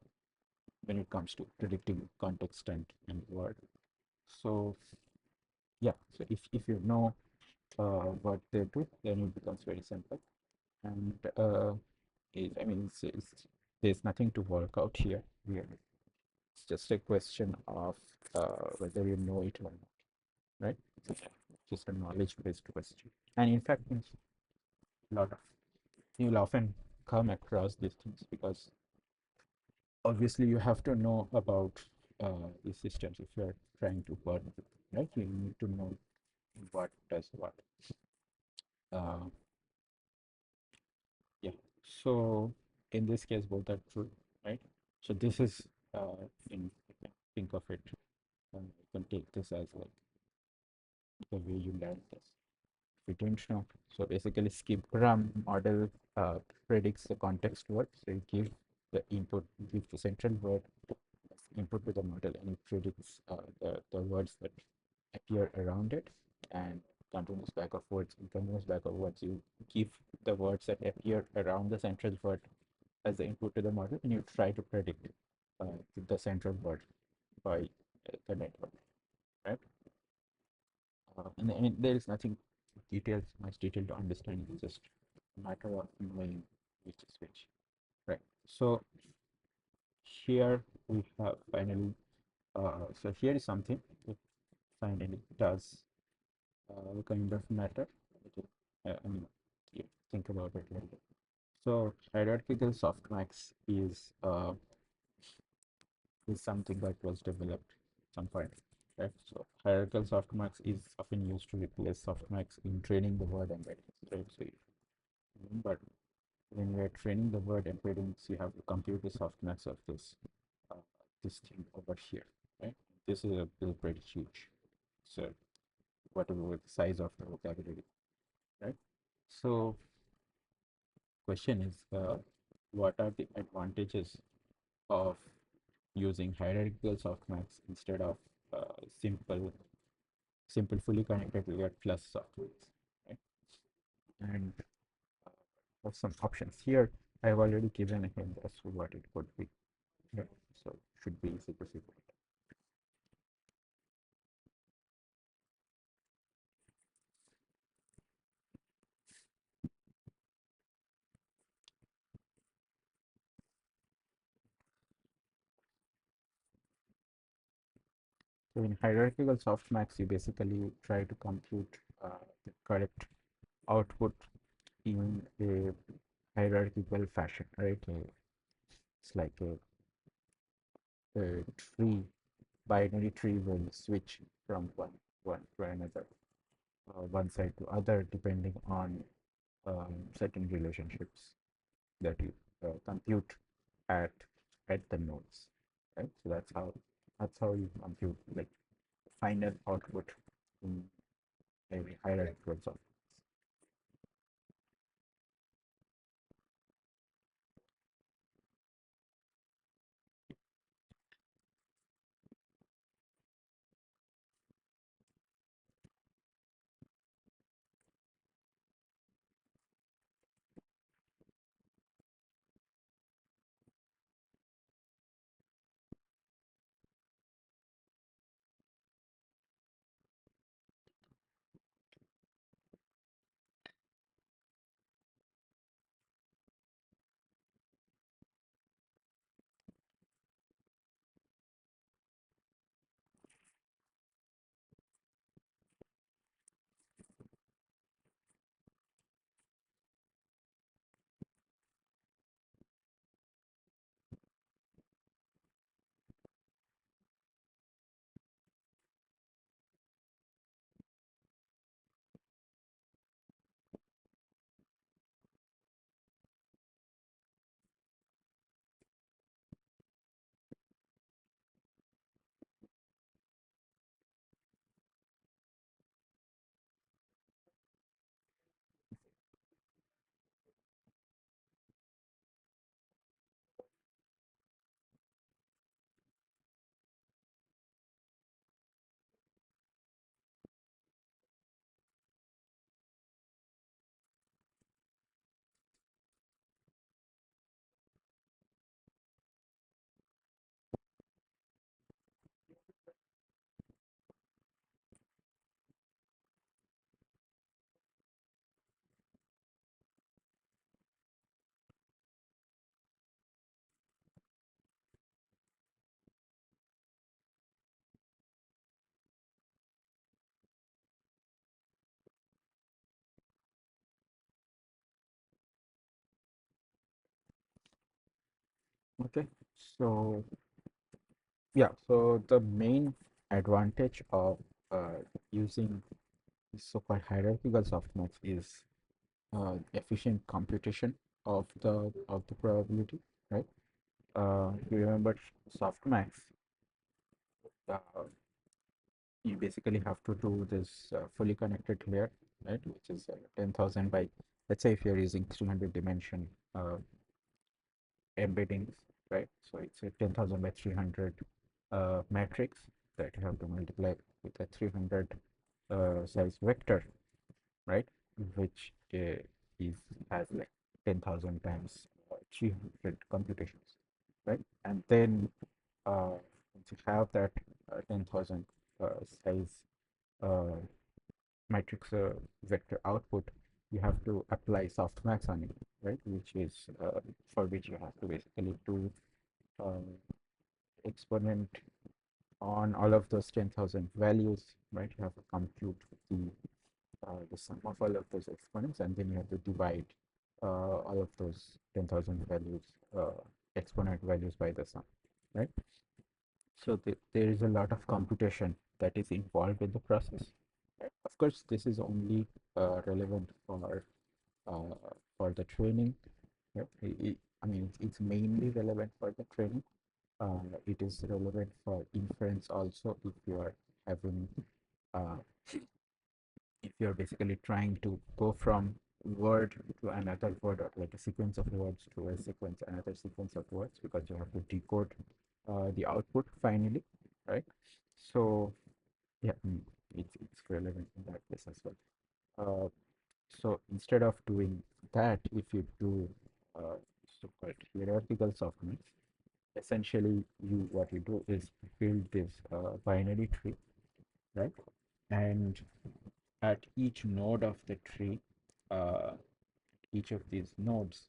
When it comes to predicting context and word. So yeah, so if you know what they do, then it becomes very simple. And I mean, there's nothing to work out here. Really. It's just a question of whether you know it or not, right? It's just a knowledge-based question. And in fact, in a lot of you'll often come across these things because obviously you have to know about these systems if you're trying to work with them, right? You need to know what does what. Uh, yeah. So in this case, both are true, right? So this is in you can think of it. You can take this as like the way you learn this. If you don't know, so basically, skipgram model predicts the context word. So you give the input, give the central word input to the model, and it predicts the words that appear around it and continuous back of words. In continuous back of words, you give the words that appear around the central word as the input to the model, and you try to predict uh, the central word by the network, right? And there is nothing much detail to understand. It's just a matter of knowing which is which, right? So here we have finally. So here is something that finally does kind of matter. I mean, you think about it later. So hierarchical softmax is something that was developed at some point, right? So hierarchical softmax is often used to replace softmax in training the word embeddings, right? So but when you are training the word embeddings, you have to compute the softmax of uh, this thing over here, right? This is pretty huge. So whatever the size of the vocabulary, right? So question is, what are the advantages of using hierarchical softmax instead of simple fully connected layer plus softmax, right? And for some options here, I have already given a hint as to what it could be. Yeah. So it should be easy to figure it. So in hierarchical softmax, you basically try to compute the correct output in a hierarchical fashion, right? It's like a tree, binary tree will switch from one to another, one side to other, depending on certain relationships that you compute at the nodes, right? So that's how you compute like final output in a hierarchical software. Okay, so yeah, so the main advantage of using so-called hierarchical softmax is efficient computation of the probability, right? You remember softmax, uh, you basically have to do this fully connected layer, right? Which is 10,000 by, let's say if you're using 300 dimension embeddings, right? So it's a 10,000 by 300 matrix that you have to multiply with a 300 size vector, right? Which is has like 10,000 times 300 computations, right? And then once you have that 10,000 size uh, matrix vector output, you have to apply softmax on it, right? Which is for which you have to basically do um, exponent on all of those 10,000 values, right? You have to compute the sum of all of those exponents, and then you have to divide all of those 10,000 values, exponent values by the sum, right? So there is a lot of computation that is involved in the process. Of course, this is only relevant uh, for the training. Right? I mean, it's mainly relevant for the training. It is relevant for inference also if you are having uh, if you're basically trying to go from word to another word, or like a sequence of words to a sequence, another sequence of words, because you have to decode the output finally, right? So yeah, it's relevant in that case as well. Uh, so instead of doing that, if you do so-called hierarchical softmax, essentially what you do is build this binary tree, right? And at each node of the tree, uh, each of these nodes,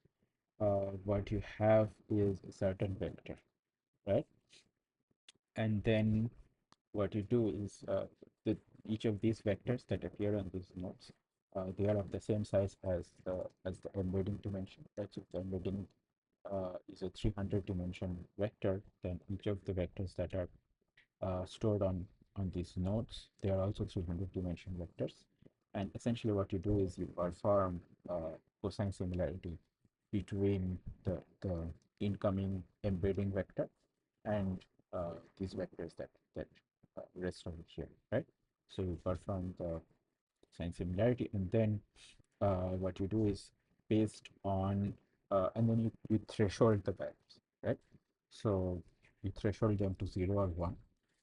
what you have is a certain vector, right? And then what you do is the, each of these vectors that appear on these nodes, they are of the same size as the embedding dimension, right? So if the embedding is a 300 dimension vector, then each of the vectors that are stored on these nodes, they are also 300 dimension vectors. And essentially what you do is you perform cosine similarity between the incoming embedding vector and these vectors that rest over here, right? So you perform the sign similarity, and then what you do is based on and then you threshold the values, right? So you threshold them to 0 or 1,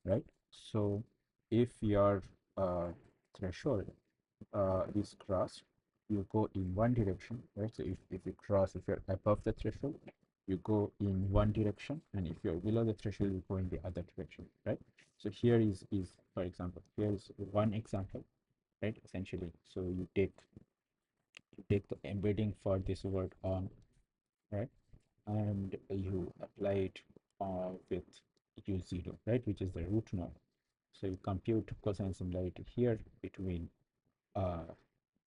right? So if your threshold is crossed, you go in one direction, right? So if you cross, if you're above the threshold, you go in one direction, and if you're below the threshold, you go in the other direction, right? So here is for example, here is one example, right? Essentially, so you take the embedding for this word on, right? And you apply it with u0, right? Which is the root node. So you compute cosine similarity here between uh,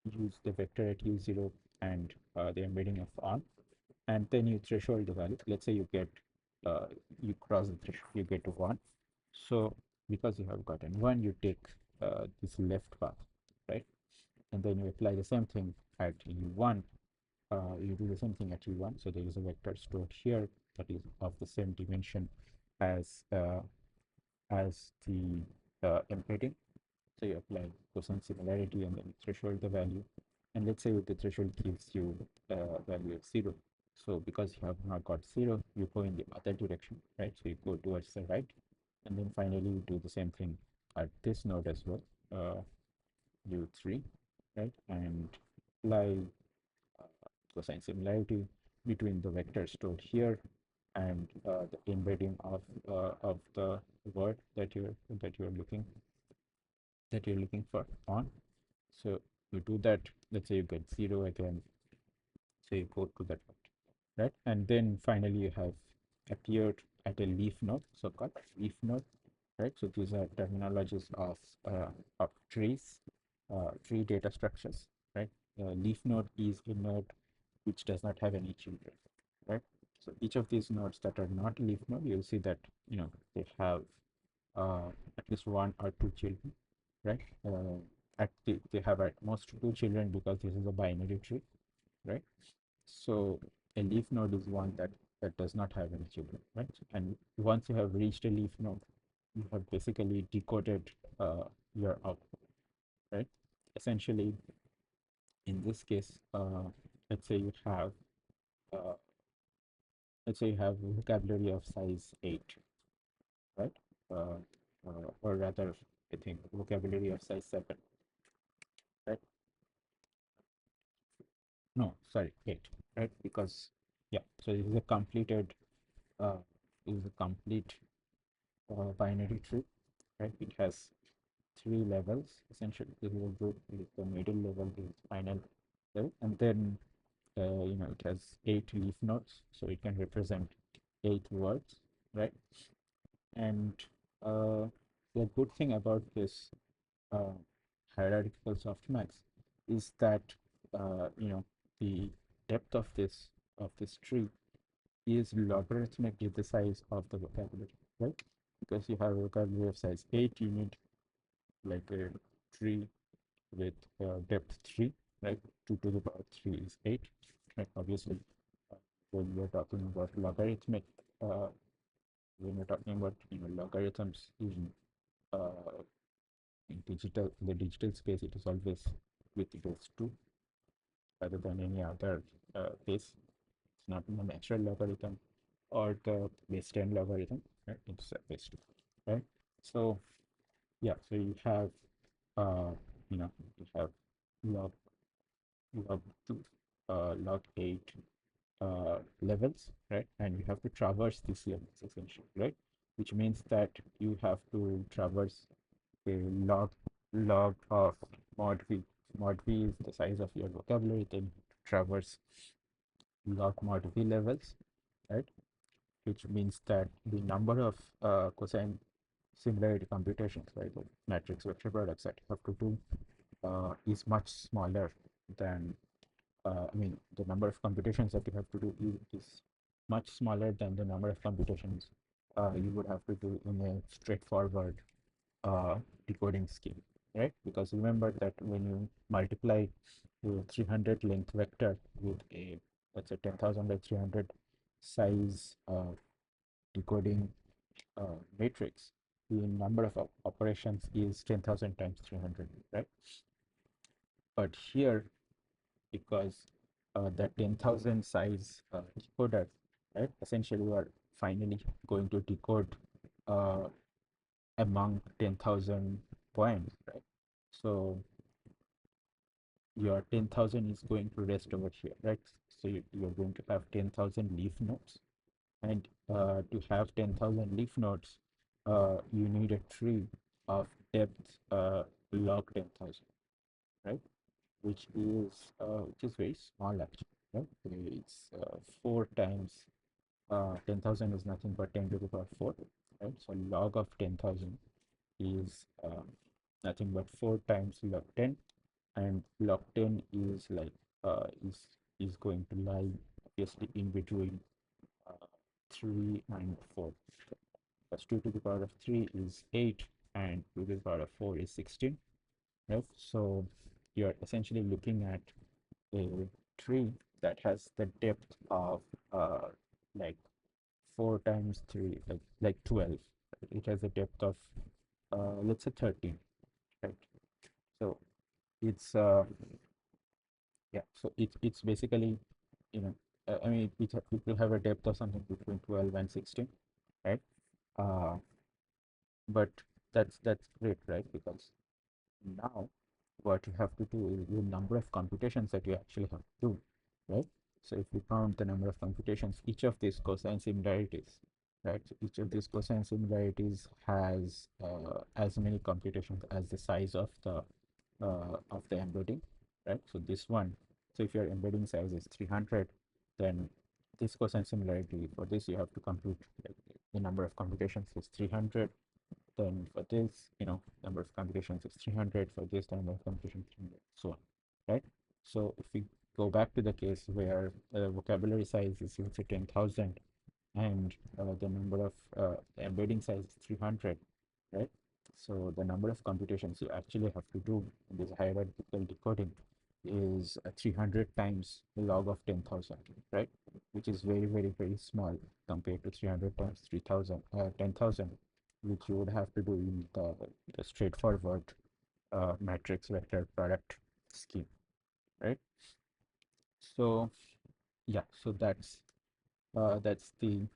use the vector at u0 and the embedding of on, and then you threshold the value. Let's say you get you cross the threshold, you get to 1. So because you have gotten 1, you take this left path, right? And then you apply the same thing at u1. You do the same thing at u1. So there is a vector stored here that is of the same dimension as the embedding. So you apply cosine similarity and then threshold the value. And let's say the threshold gives you value of 0. So because you have not got 0, you go in the other direction, right? So you go towards the right. And then finally you do the same thing at this node as well, u3, right? And apply cosine similarity between the vector stored here and the embedding of the word that you're looking for on. So you do that. Let's say you get 0 again. So you go to that one, right? And then finally you have appeared at a leaf node, so-called leaf node, right? So these are terminologies of trees, tree data structures, right? Leaf node is a node which does not have any children, right? So each of these nodes that are not leaf node, you'll see that they have uh, at least one or two children, right? They have at most two children because this is a binary tree, right? So a leaf node is one that does not have any children, right? And once you have reached a leaf node, you have basically decoded your output, right? Essentially, in this case, let's say you have uh, vocabulary of size 8, right? Uh, or rather, I think vocabulary of size 7, right? No, sorry, 8, right? Because yeah, so uh, this is a complete binary tree, right? It has three levels essentially. This is a group, is the middle level, is final level, and then it has 8 leaf nodes, so it can represent 8 words, right? And uh, the good thing about this uh, hierarchical softmax is that the depth of this tree is logarithmically the size of the vocabulary, right? Because you have a vocabulary of size 8, you need like a tree with depth 3, right? 2 to the power 3 is 8, right? Obviously, uh, when we're talking about logarithmic, uh, when we're talking about logarithms uh, in the digital space, it is always with base 2 rather than any other base. It's not in the natural logarithm or the base 10 logarithm, right? It's base 2, right? So yeah, so you have uh, you have log log 2, log 8 levels, right? And you have to traverse these levels essentially, right? Which means that you have to traverse a log of mod v. Mod v is the size of your vocabulary, then traverse log mod v levels, right? Which means that the number of cosine similarity computations, right, the matrix vector products that you have to do is much smaller than I mean, the number of computations that you have to do is much smaller than the number of computations you would have to do in a straightforward decoding scheme, right? Because remember that when you multiply a 300 length vector with a, let's say, 10,000 by 300 size decoding matrix, the number of operations is 10,000 times 300, right? But here, because that 10,000 size decoder, right? Essentially, you are finally going to decode uh, among 10,000 points, right? So your 10,000 is going to rest over here, right? So you're going to have 10,000 leaf nodes, and to have 10,000 leaf nodes, you need a tree of depth log 10,000, right? Which is very small actually, right? It's 4 times 10,000 is nothing but 10 to the power 4, right? So log of 10,000 is nothing but 4 times log 10, and log 10 is like is going to lie obviously in between uh, 3 and 4. Because 2 to the power of 3 is 8 and 2 to the power of 4 is 16, right? So you're essentially looking at a tree that has the depth of like 4 times 3, like 12. It has a depth of let's say 13, right? So it's yeah, so it's basically, you know I mean, it will have a depth of something between 12 and 16, right? uh but that's great, right? Because now what you have to do is the number of computations that you actually have to do, right? So if you count the number of computations, each of these cosine similarities, right? So each of these cosine similarities has as many computations as the size of the embedding, right? So this one, so if your embedding size is 300, then this cosine similarity for this you have to compute, like, the number of computations is 300. Then for this, number of computations is 300. For this, the number of computations 300, so on, right? So if we go back to the case where vocabulary size is, let's say, 10,000, and the number of embedding size is 300, right? So the number of computations you actually have to do in this hierarchical decoding is 300 times the log of 10,000, right? Which is very, very, very small compared to 300 times 3,000, 10,000, which you would have to do in the straightforward matrix vector product scheme, right? So yeah, so that's the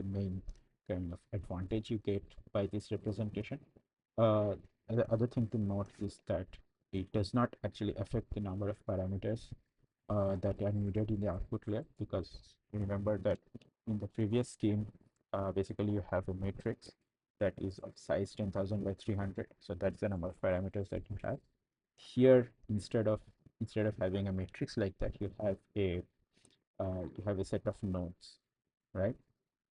main kind of advantage you get by this representation. Uh, the other thing to note is that it does not actually affect the number of parameters that are needed in the output layer, because remember that in the previous scheme, basically you have a matrix that is of size 10,000 by 300. So that's the number of parameters that you have. Here, instead of having a matrix like that, you have a set of nodes, right?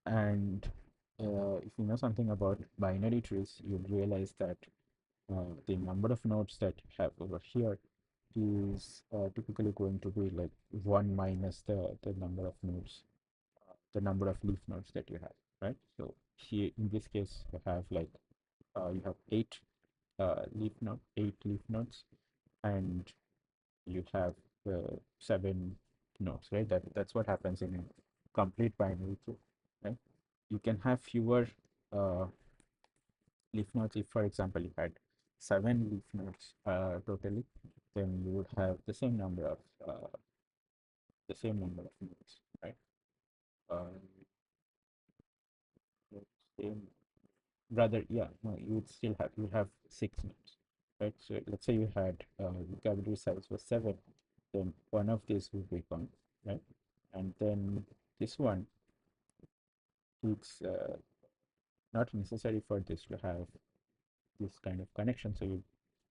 And if you know something about binary trees, you'll realize that the number of nodes that you have over here is typically going to be like 1 minus the number of nodes, the number of leaf nodes that you have, right? So here in this case, you have eight leaf nodes, and you have 7 nodes, right? That's what happens in a complete binary tree, right? You can have fewer uh, leaf nodes if, for example, you had 7 leaf nodes totally, then you would have the same number of nodes, right? Um, the same, rather, yeah, no, you have 6 nodes, right? So let's say you had vocabulary size was 7, then one of these will be gone, right? And then this one, it's not necessary for this to have this kind of connection, so you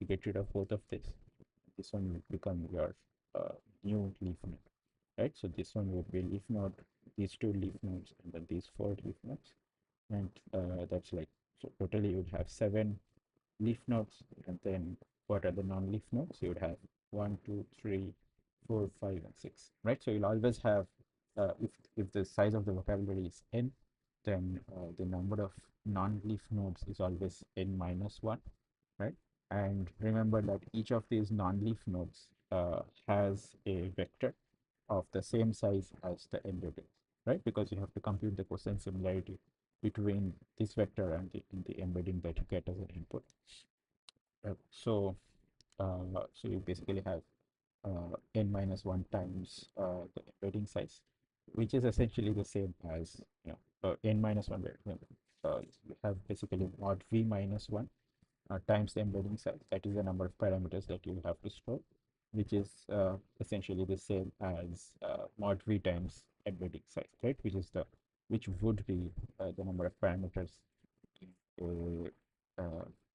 get rid of both of this. This one will become your new leaf node, right? So this one will be leaf node, these 2 leaf nodes, and then these 4 leaf nodes, and that's like, so totally you would have 7 leaf nodes, and then what are the non-leaf nodes? You would have 1, 2, 3, 4, 5, and 6, right? So you'll always have, if the size of the vocabulary is n, then the number of non-leaf nodes is always n minus 1, right? And remember that each of these non-leaf nodes has a vector of the same size as the embedding, right? Because you have to compute the cosine similarity between this vector and the embedding that you get as an input. So you basically have n minus 1 times the embedding size, which is essentially the same as, n minus 1, you have basically mod v minus 1 times the embedding size. That is the number of parameters that you have to store, which is essentially the same as mod v times embedding size, right? Which would be the number of parameters in a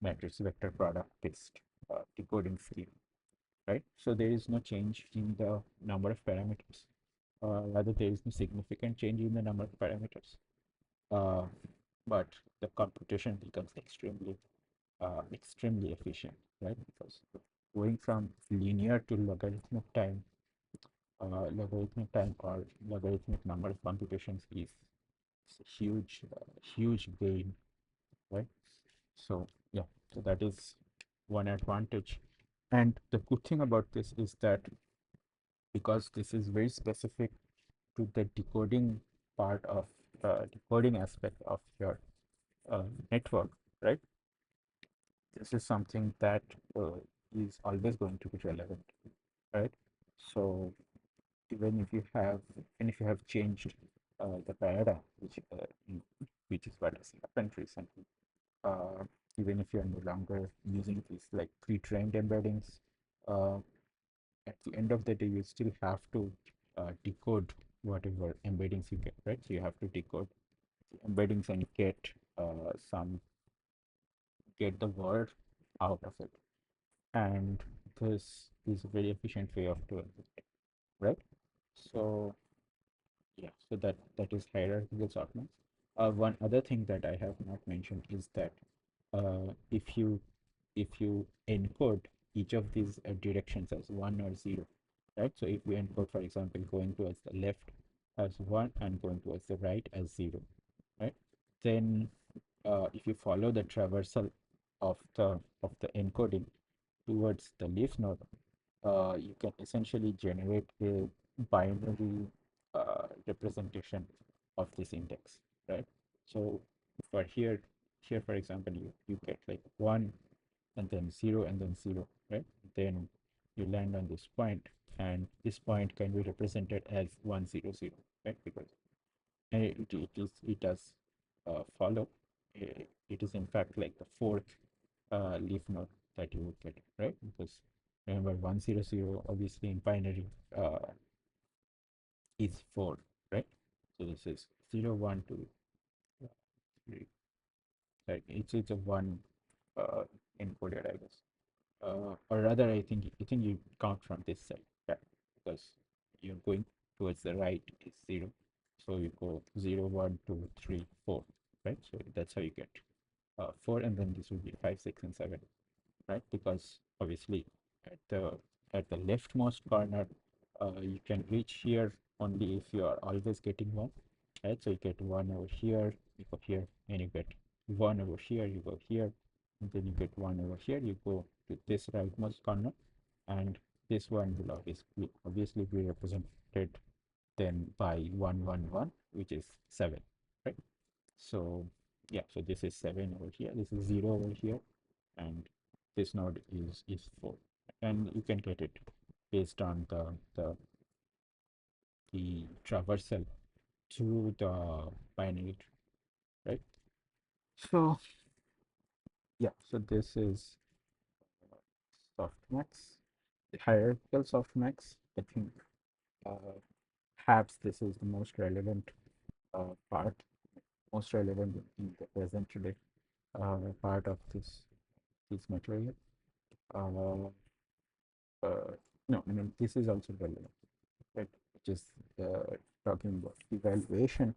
matrix vector product based decoding scheme, right? So there is no change in the number of parameters. Rather, there is no significant change in the number of parameters, uh, but the computation becomes extremely efficient, right? Because going from linear to logarithmic time or logarithmic number of computations is a huge gain, right? So yeah, so that is one advantage. And the good thing about this is that because this is very specific to the decoding aspect of your network, right? This is something that is always going to be relevant, right? So even if you have changed the paradigm, which is what has happened recently, uh, even if you're no longer using these like pre-trained embeddings, uh, at the end of the day, you still have to decode whatever embeddings you get, right? So you have to decode the embeddings and some get the word out of it, and this is a very efficient way of doing it, right? So yeah, so that is hierarchical sortment. One other thing that I have not mentioned is that if you encode each of these directions as 1 or 0, right? So if we encode, for example, going towards the left as 1 and going towards the right as 0, right? Then if you follow the traversal of the encoding towards the leaf node, you can essentially generate a binary representation of this index, right? So for here for example, you get like 1 and then 0 and then 0, right? Then you land on this point, and this point can be represented as 100, right? Because it does follow. It is in fact like the fourth leaf node that you would get, right? Because remember 100 obviously in binary is 4, right? So this is 0, 1, 2, 3, right? It's a one encoded, I guess. Or rather, I think you count from this side, right? Because you're going towards the right is 0, so you go 0, 1, 2, 3, 4, right? So that's how you get 4, and then this will be 5, 6, and 7, right? Because obviously at the at the leftmost corner, you can reach here only if you are always getting 1, right? So you get 1 over here, you go here, and you get 1 over here, you go here, and then you get 1 over here, you go to this rightmost corner, and this one will obviously be represented then by 1, 1, 1, which is 7, right? So yeah, so this is 7 over here, this is 0 over here, and this node is 4, and you can get it based on the traversal to the binary tree, right? So yeah, so this is softmax, the hierarchical softmax. I think perhaps this is the most relevant part, most relevant in the present today part of this material. Uh, no, I mean this is also relevant, right? Which is talking about evaluation.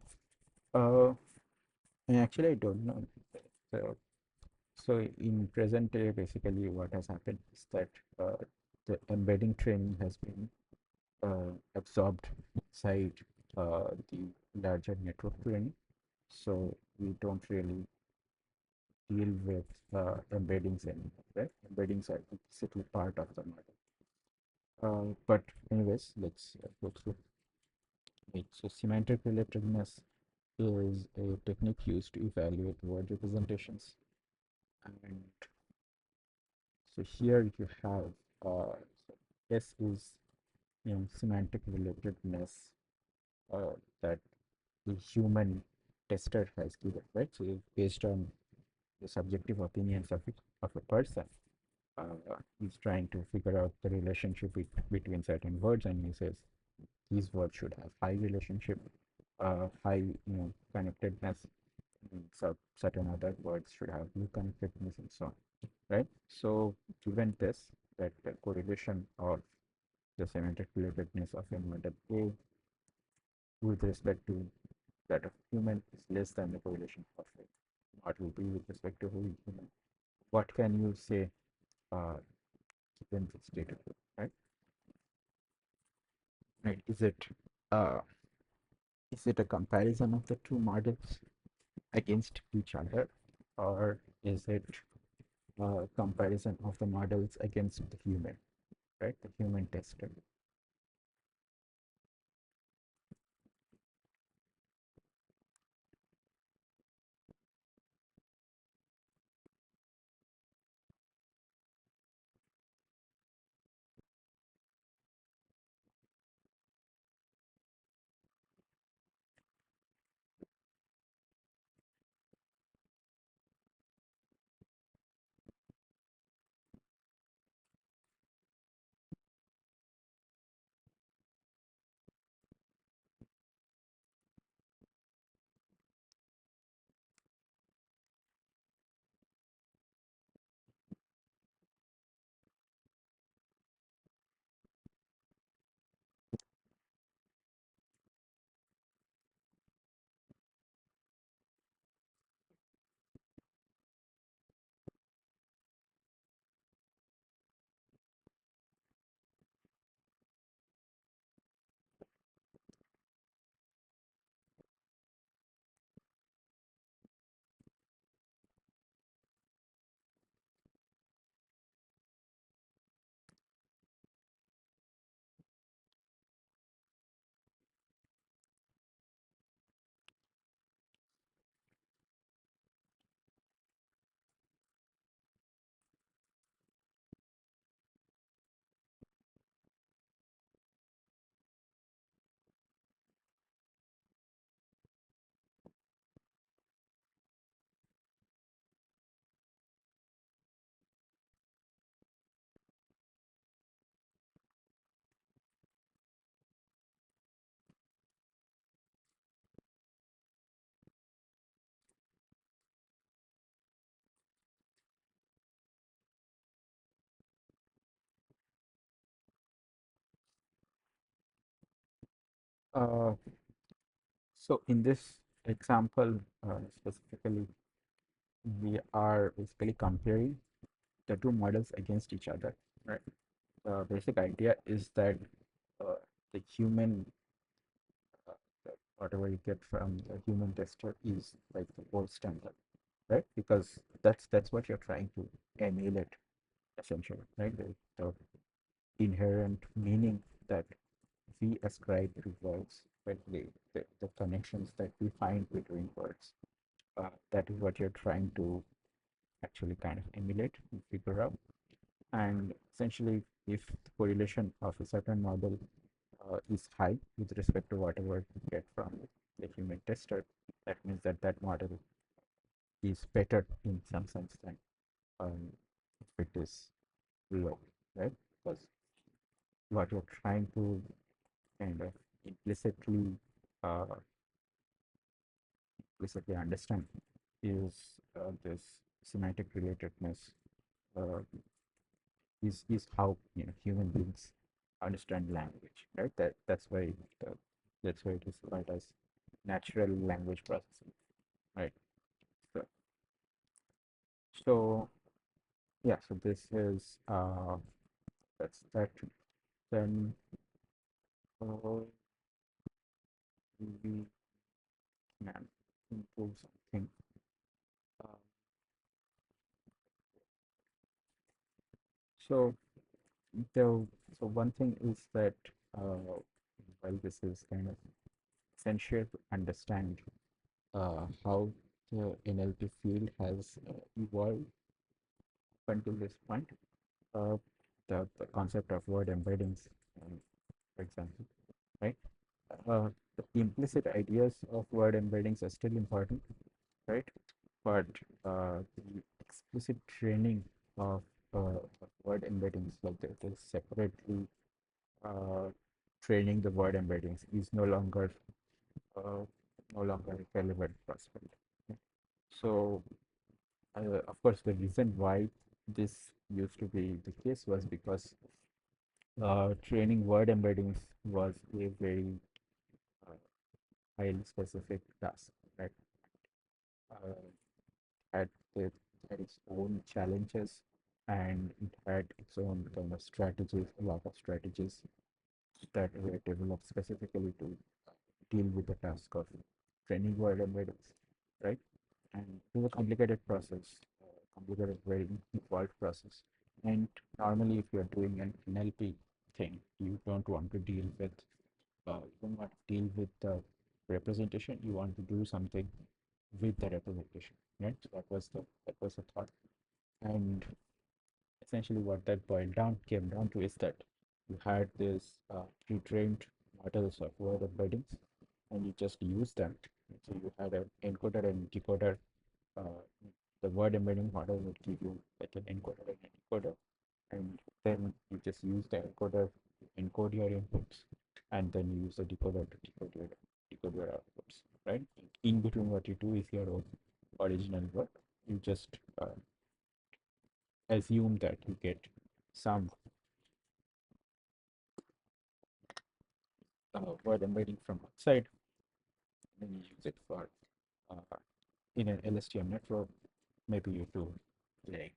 And actually, I don't know. So, so in present day, basically what has happened is that the embedding training has been absorbed inside the larger network training. So we don't really deal with embeddings anymore, right? Embeddings are basically part of the model. But anyways, let's go through it. So semantic relatedness is a technique used to evaluate word representations. And so here you have so S is semantic relatedness that the human tester has given, right? So based on the subjective opinions of a person, he's trying to figure out the relationship between certain words, and he says these words should have high relationship, high connectedness. So certain other words should have low connectedness and so on, right? So given this, that the correlation of the semantic relatedness of a model A with respect to that of human is less than the correlation of a model B with respect to human. What can you say given this data, right? Right? Uh, is it a comparison of the two models against each other, or is it a comparison of the models against the human, right? The human tester. Uh, so in this example, specifically, we are basically comparing the two models against each other, right? The basic idea is that uh, the human, uh, whatever you get from the human tester is like the gold standard, right? Because that's what you're trying to emulate essentially, right? The inherent meaning that we ascribe to words, but the connections that we find between words. That is what you're trying to actually kind of emulate and figure out. And essentially, if the correlation of a certain model is high with respect to whatever you get from the human tester, that means that that model is better in some sense than if it is low, right? Because what you're trying to kind of implicitly uh, implicitly understand is this semantic relatedness uh, is how human beings understand language, right? That's why the, that's why it is called as natural language processing, right? So, so yeah, so this is that's that. Then we can improve something. Uh, so the so one thing is that while this is kind of essential to understand how the NLP field has evolved up until this point. Uh, the concept of word embeddings, for example, right? The implicit ideas of word embeddings are still important, right? But the explicit training of word embeddings, like the separately uh, training the word embeddings, is uh, no longer a relevant prospect. So, of course, the reason why this used to be the case was because training word embeddings was a very uh, highly specific task, right? Uh, had it had its own challenges and it had its own kind of strategies, a lot of strategies that were developed specifically to deal with the task of training word embeddings, right? And it is a complicated process, complicated, very involved process. And normally, if you're doing an NLP thing, you don't want to deal with, you don't want to deal with the representation. You want to do something with the representation, right? So that was the thought. And essentially, what that boiled down came down to is that you had this pre-trained models of word embeddings, and you just use them. So you had an encoder and decoder. uh, the word embedding model would give you like an encoder and a decoder, and then you just use the encoder to encode your inputs, and then you use the decoder to decode your outputs, right? In between, what you do is your own original work. You just assume that you get some word embedding from outside, and then you use it for uh, in an LSTM network. Maybe you do like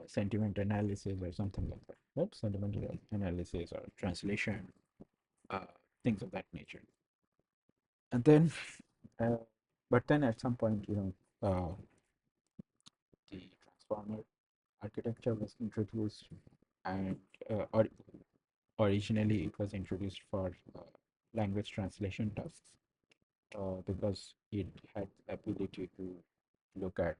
sentiment analysis or something like that, right? Sentimental analysis or translation, uh, things of that nature. And then, uh, but then at some point, the transformer architecture was introduced, and or originally it was introduced for language translation tasks because it had the ability to look at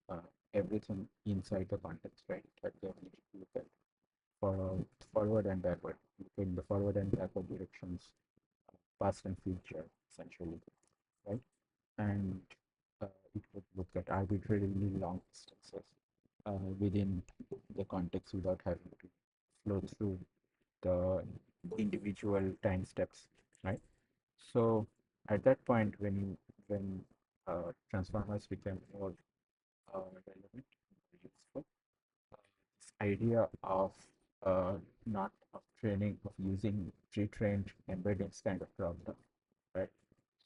uh, everything inside the context, right? It had the ability to look at for forward and backward, in the forward and backward directions, past and future, essentially, right? And it would look at arbitrarily long distances within the context without having to flow through the individual time steps, right? So at that point, when transformers became more relevant, useful, this idea of not of training of using pre-trained embeddings kind of dropped off,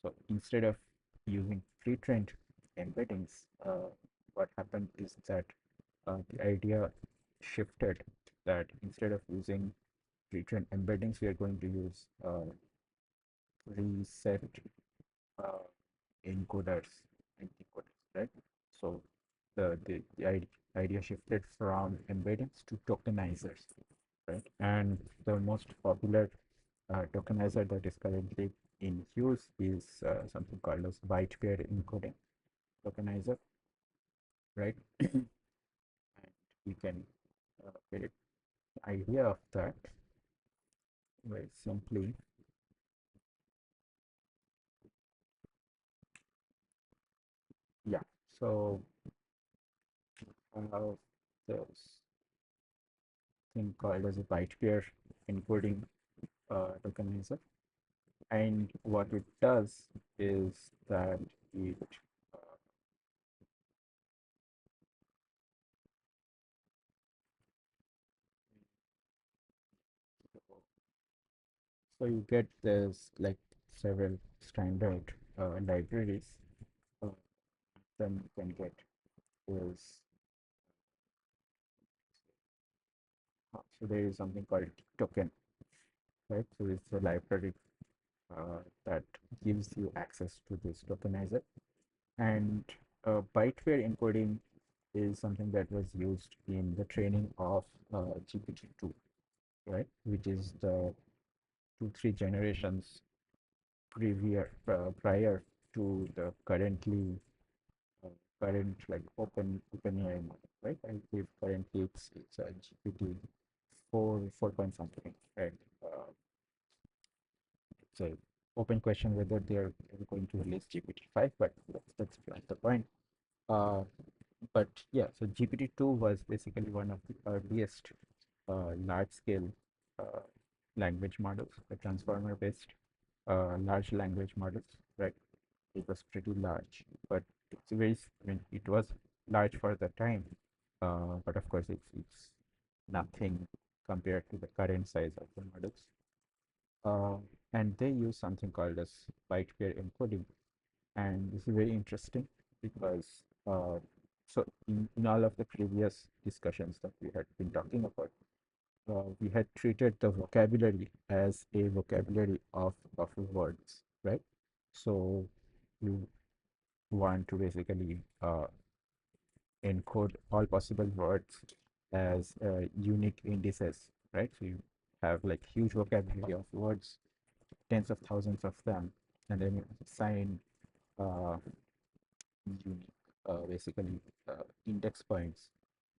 So instead of using pre-trained embeddings, what happened is that the idea shifted that instead of using pre-trained embeddings, we are going to use reset uh, encoders and decoders, right? So the idea shifted from embeddings to tokenizers, right? And the most popular tokenizer that is currently in use is something called as byte pair encoding tokenizer, right? And we can get an idea of that very simply. Yeah. So there's thing called as a byte pair encoding tokenizer, and what it does is that it so you get this like several standard libraries. Uh, then you can get is so there is something called token, right? So it's a library that gives you access to this tokenizer, and byte pair encoding is something that was used in the training of GPT-2, right? Which is the 2-3 generations prior to the uh, current like OpenAI model, right? I believe currently it's a GPT 4 point something, right? It's a open question whether they're going to release GPT 5, but that's beside the point. Uh, but yeah, so GPT 2 was basically one of the earliest large scale uh, language models, the transformer based large language models, right? It was pretty large, but it's very, I mean, it was large for the time, but of course, it's nothing compared to the current size of the models. Uh, and they use something called as byte pair encoding, and this is very interesting because so in all of the previous discussions that we had been talking about, we had treated the vocabulary as a vocabulary of words, right? So you want to basically encode all possible words as unique indices, right? So you have like huge vocabulary of words, tens of thousands of them, and then you assign uh, unique, basically index points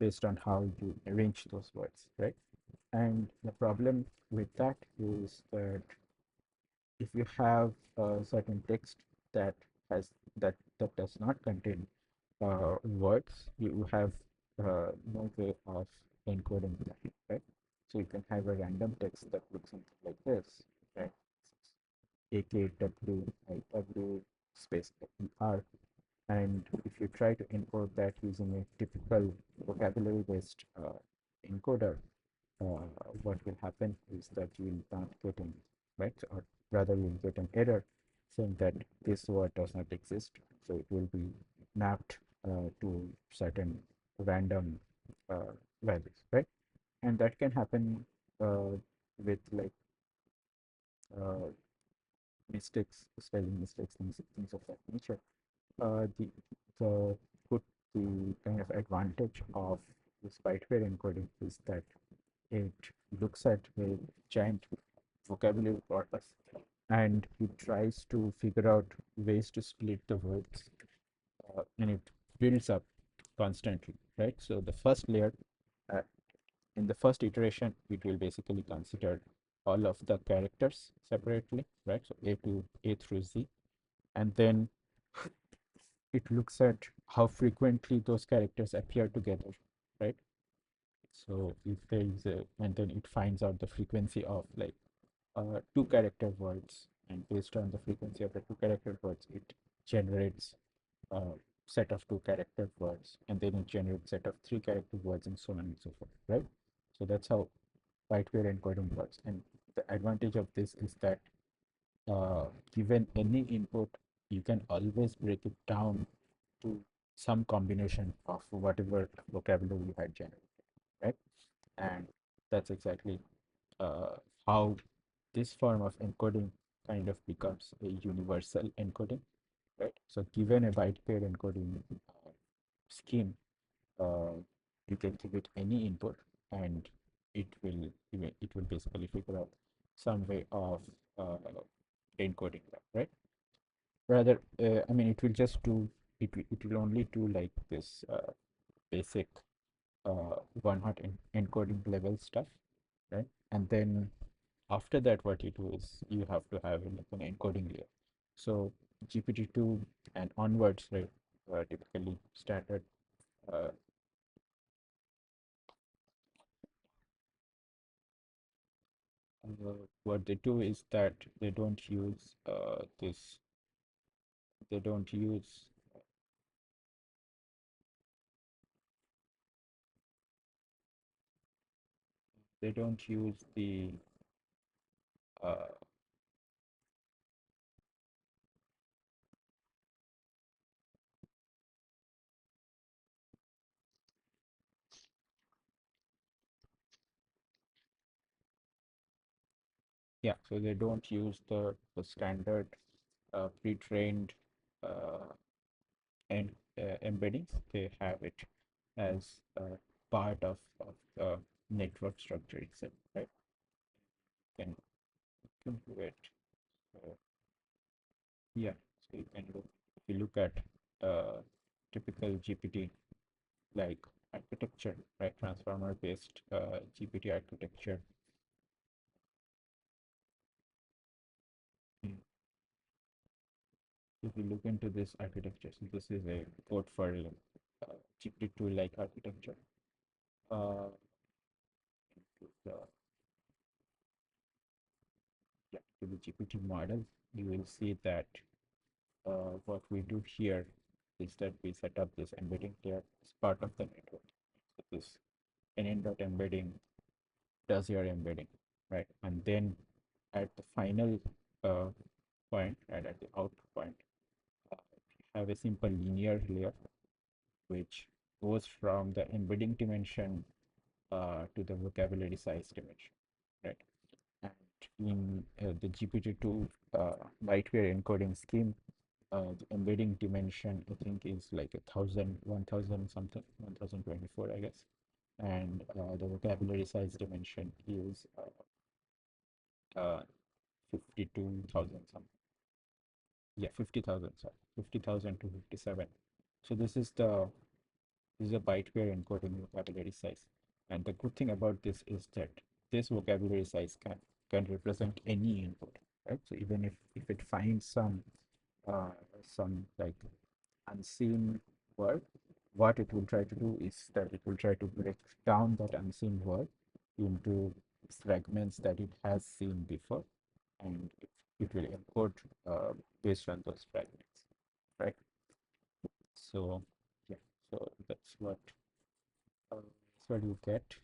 based on how you arrange those words, right? And the problem with that is that if you have a certain text that has that does not contain words, you have no way of encoding that, right? So you can have a random text that looks something like this, right? AKWIW space ER. And if you try to encode that using a typical vocabulary-based encoder, what will happen is that you will not get any, right? Or rather, you will get an error saying that this word does not exist. So it will be mapped to certain random values, right? And that can happen with like uh, mistakes, spelling mistakes, things of that nature. The good the kind of advantage of this byte-pair encoding is that it looks at a giant vocabulary corpus and it tries to figure out ways to split the words, and it builds up constantly, right? So the first layer, uh, in the first iteration, it will basically consider all of the characters separately, right? So A through Z, and then it looks at how frequently those characters appear together, right? So if there is a, and then it finds out the frequency of like 2-character words, and based on the frequency of the 2-character words, it generates a set of 2-character words, and then it generates set of 3-character words, and so on and so forth, right? So that's how byte pair encoding works. And the advantage of this is that uh, given any input, you can always break it down to some combination of whatever vocabulary you had generated, right? And that's exactly uh, how this form of encoding kind of becomes a universal encoding, right? So given a byte pair encoding scheme, uh, you can give it any input and it will basically figure out some way of uh, encoding that, right? Rather, I mean, it will just do it will only do like this basic one hot encoding level stuff, right? And then after that, what you do is you have to have like an encoding layer. So GPT-2 and onwards, right? Typically standard. Uh, what they do is that they don't use this. They don't use. They don't use the. Uh, yeah, so they don't use the standard pre-trained uh, and embeddings. They have it as part of the network structure itself, right? Can do it. Uh, yeah, so you can look. If you look at typical GPT like architecture, right? Transformer-based GPT architecture. Mm. If you look into this architecture, so this is a code for GPT-2 like architecture. Uh, the, yeah, to the GPT model, you will see that what we do here is that we set up this embedding layer as part of the network. So this nn.embedding does your embedding, right? And then at the final uh, point and at the out point, have a simple linear layer which goes from the embedding dimension to the vocabulary size dimension, right? And in the GPT-2 lightware encoding scheme, the embedding dimension I think is like 1,000 something, 1,024 I guess, and the vocabulary size dimension is 52,000 something. Yeah, 50,000. Sorry, 50,000 to 57. So this is a byte pair encoding vocabulary size, and the good thing about this is that this vocabulary size can represent any input, right? So even if it finds some like unseen word, what it will try to do is that it will try to break down that unseen word into fragments that it has seen before, and it will encode based on those fragments, right? So yeah, so that's what you get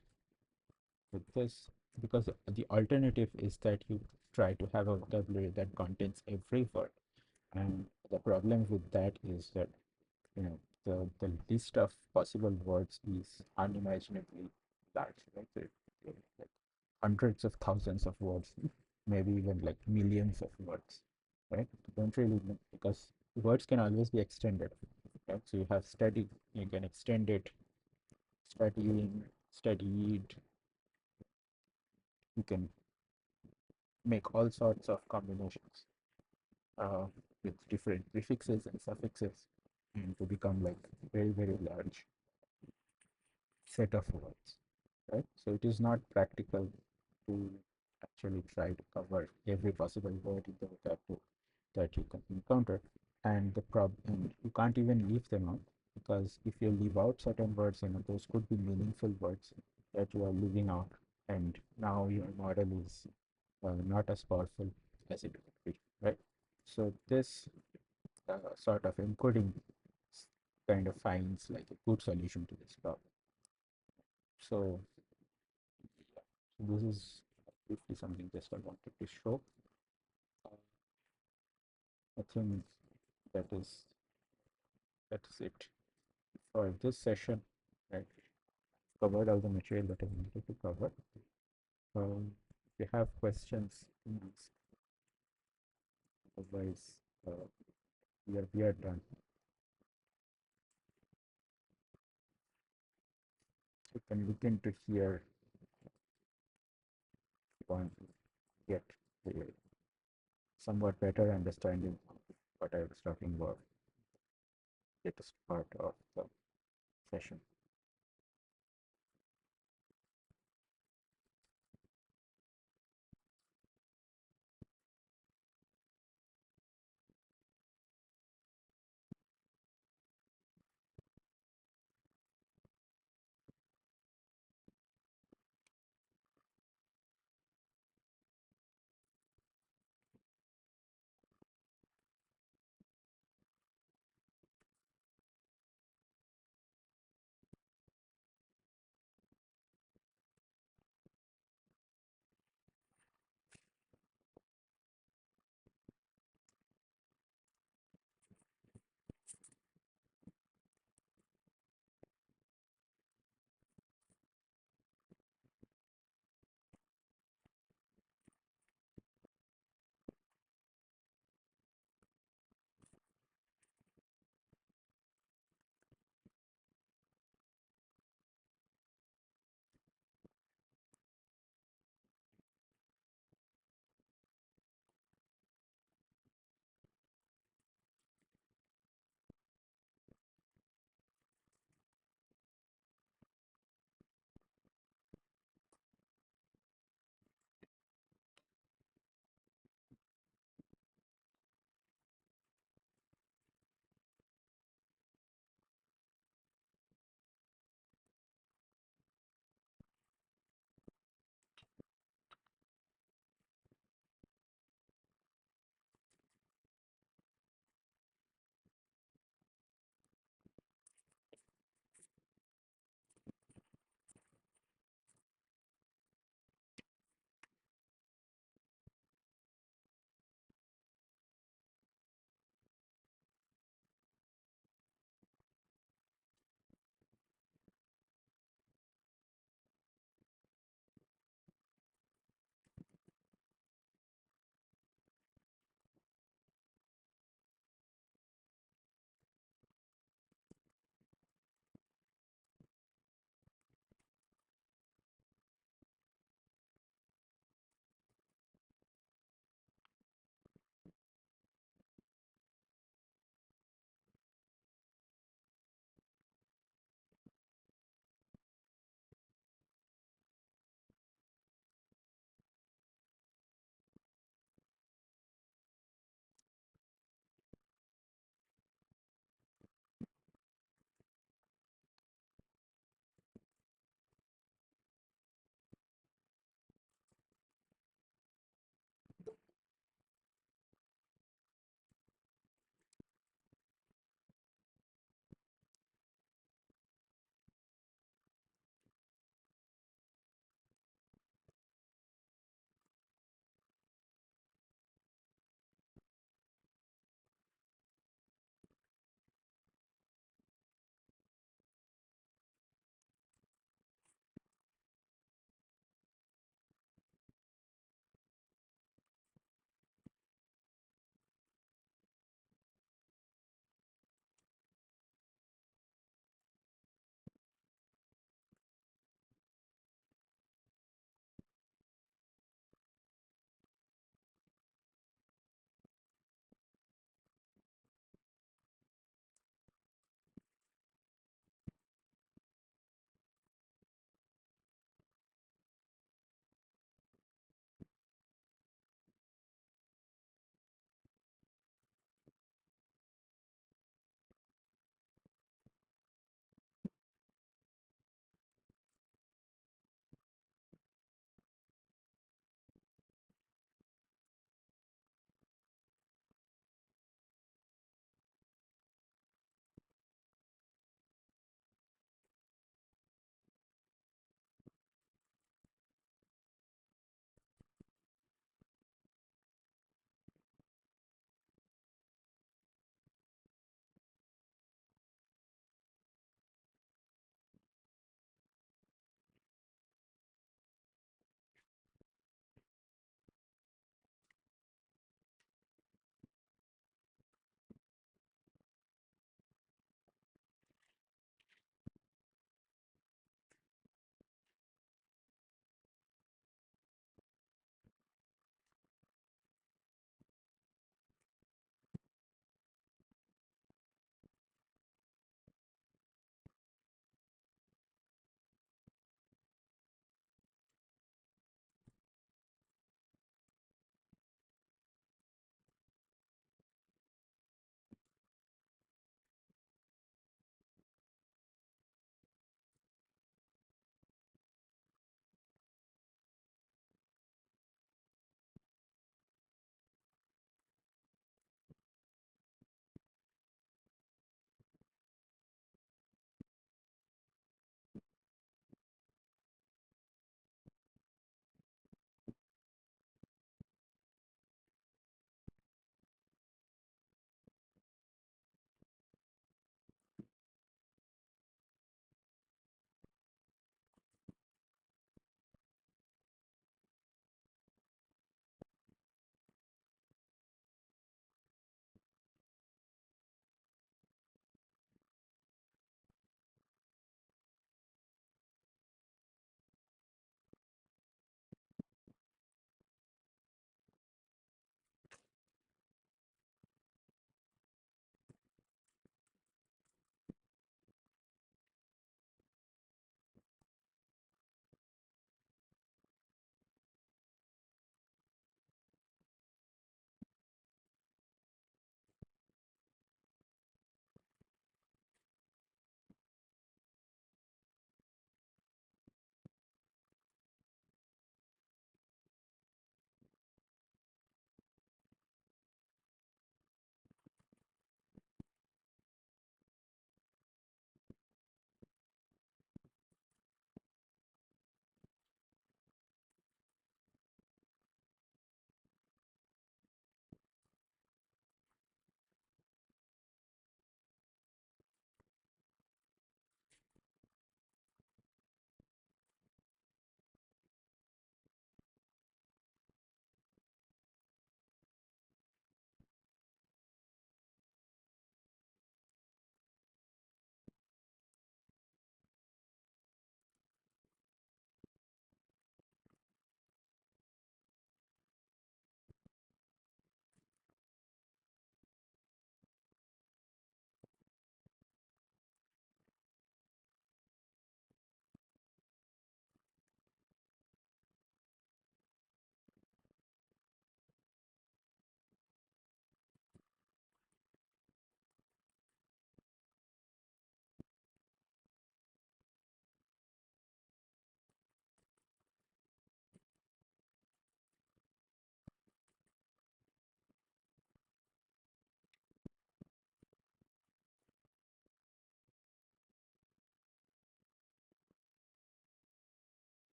with this, because the alternative is that you try to have a vocabulary that contains every word, and the problem with that is that you know the list of possible words is unimaginably large, right? Like hundreds of thousands of words, maybe even like millions of words, right? You don't really know, because words can always be extended, right? So you have study, you can extend it, studying, studied, you can make all sorts of combinations uh, with different prefixes and suffixes, and to become like very, very large set of words, right? So it is not practical to actually try to cover every possible word in the vocabulary that you can encounter. And the problem, you can't even leave them out, because if you leave out certain words, those could be meaningful words that you are leaving out, and now your model is not as powerful as it would be, right? So this sort of encoding kind of finds like a good solution to this problem. So this is briefly something just I wanted to show. I think that is that is it for this session. Right, covered all the material that I wanted to cover. If you have questions, please. Otherwise, uh, we are done. You can look into here if you want to get a somewhat better understanding of what I was talking about at the start of the session.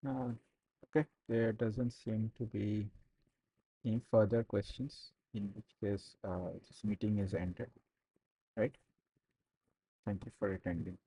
Uh, okay, there doesn't seem to be any further questions, in which case this meeting is ended, right? Thank you for attending.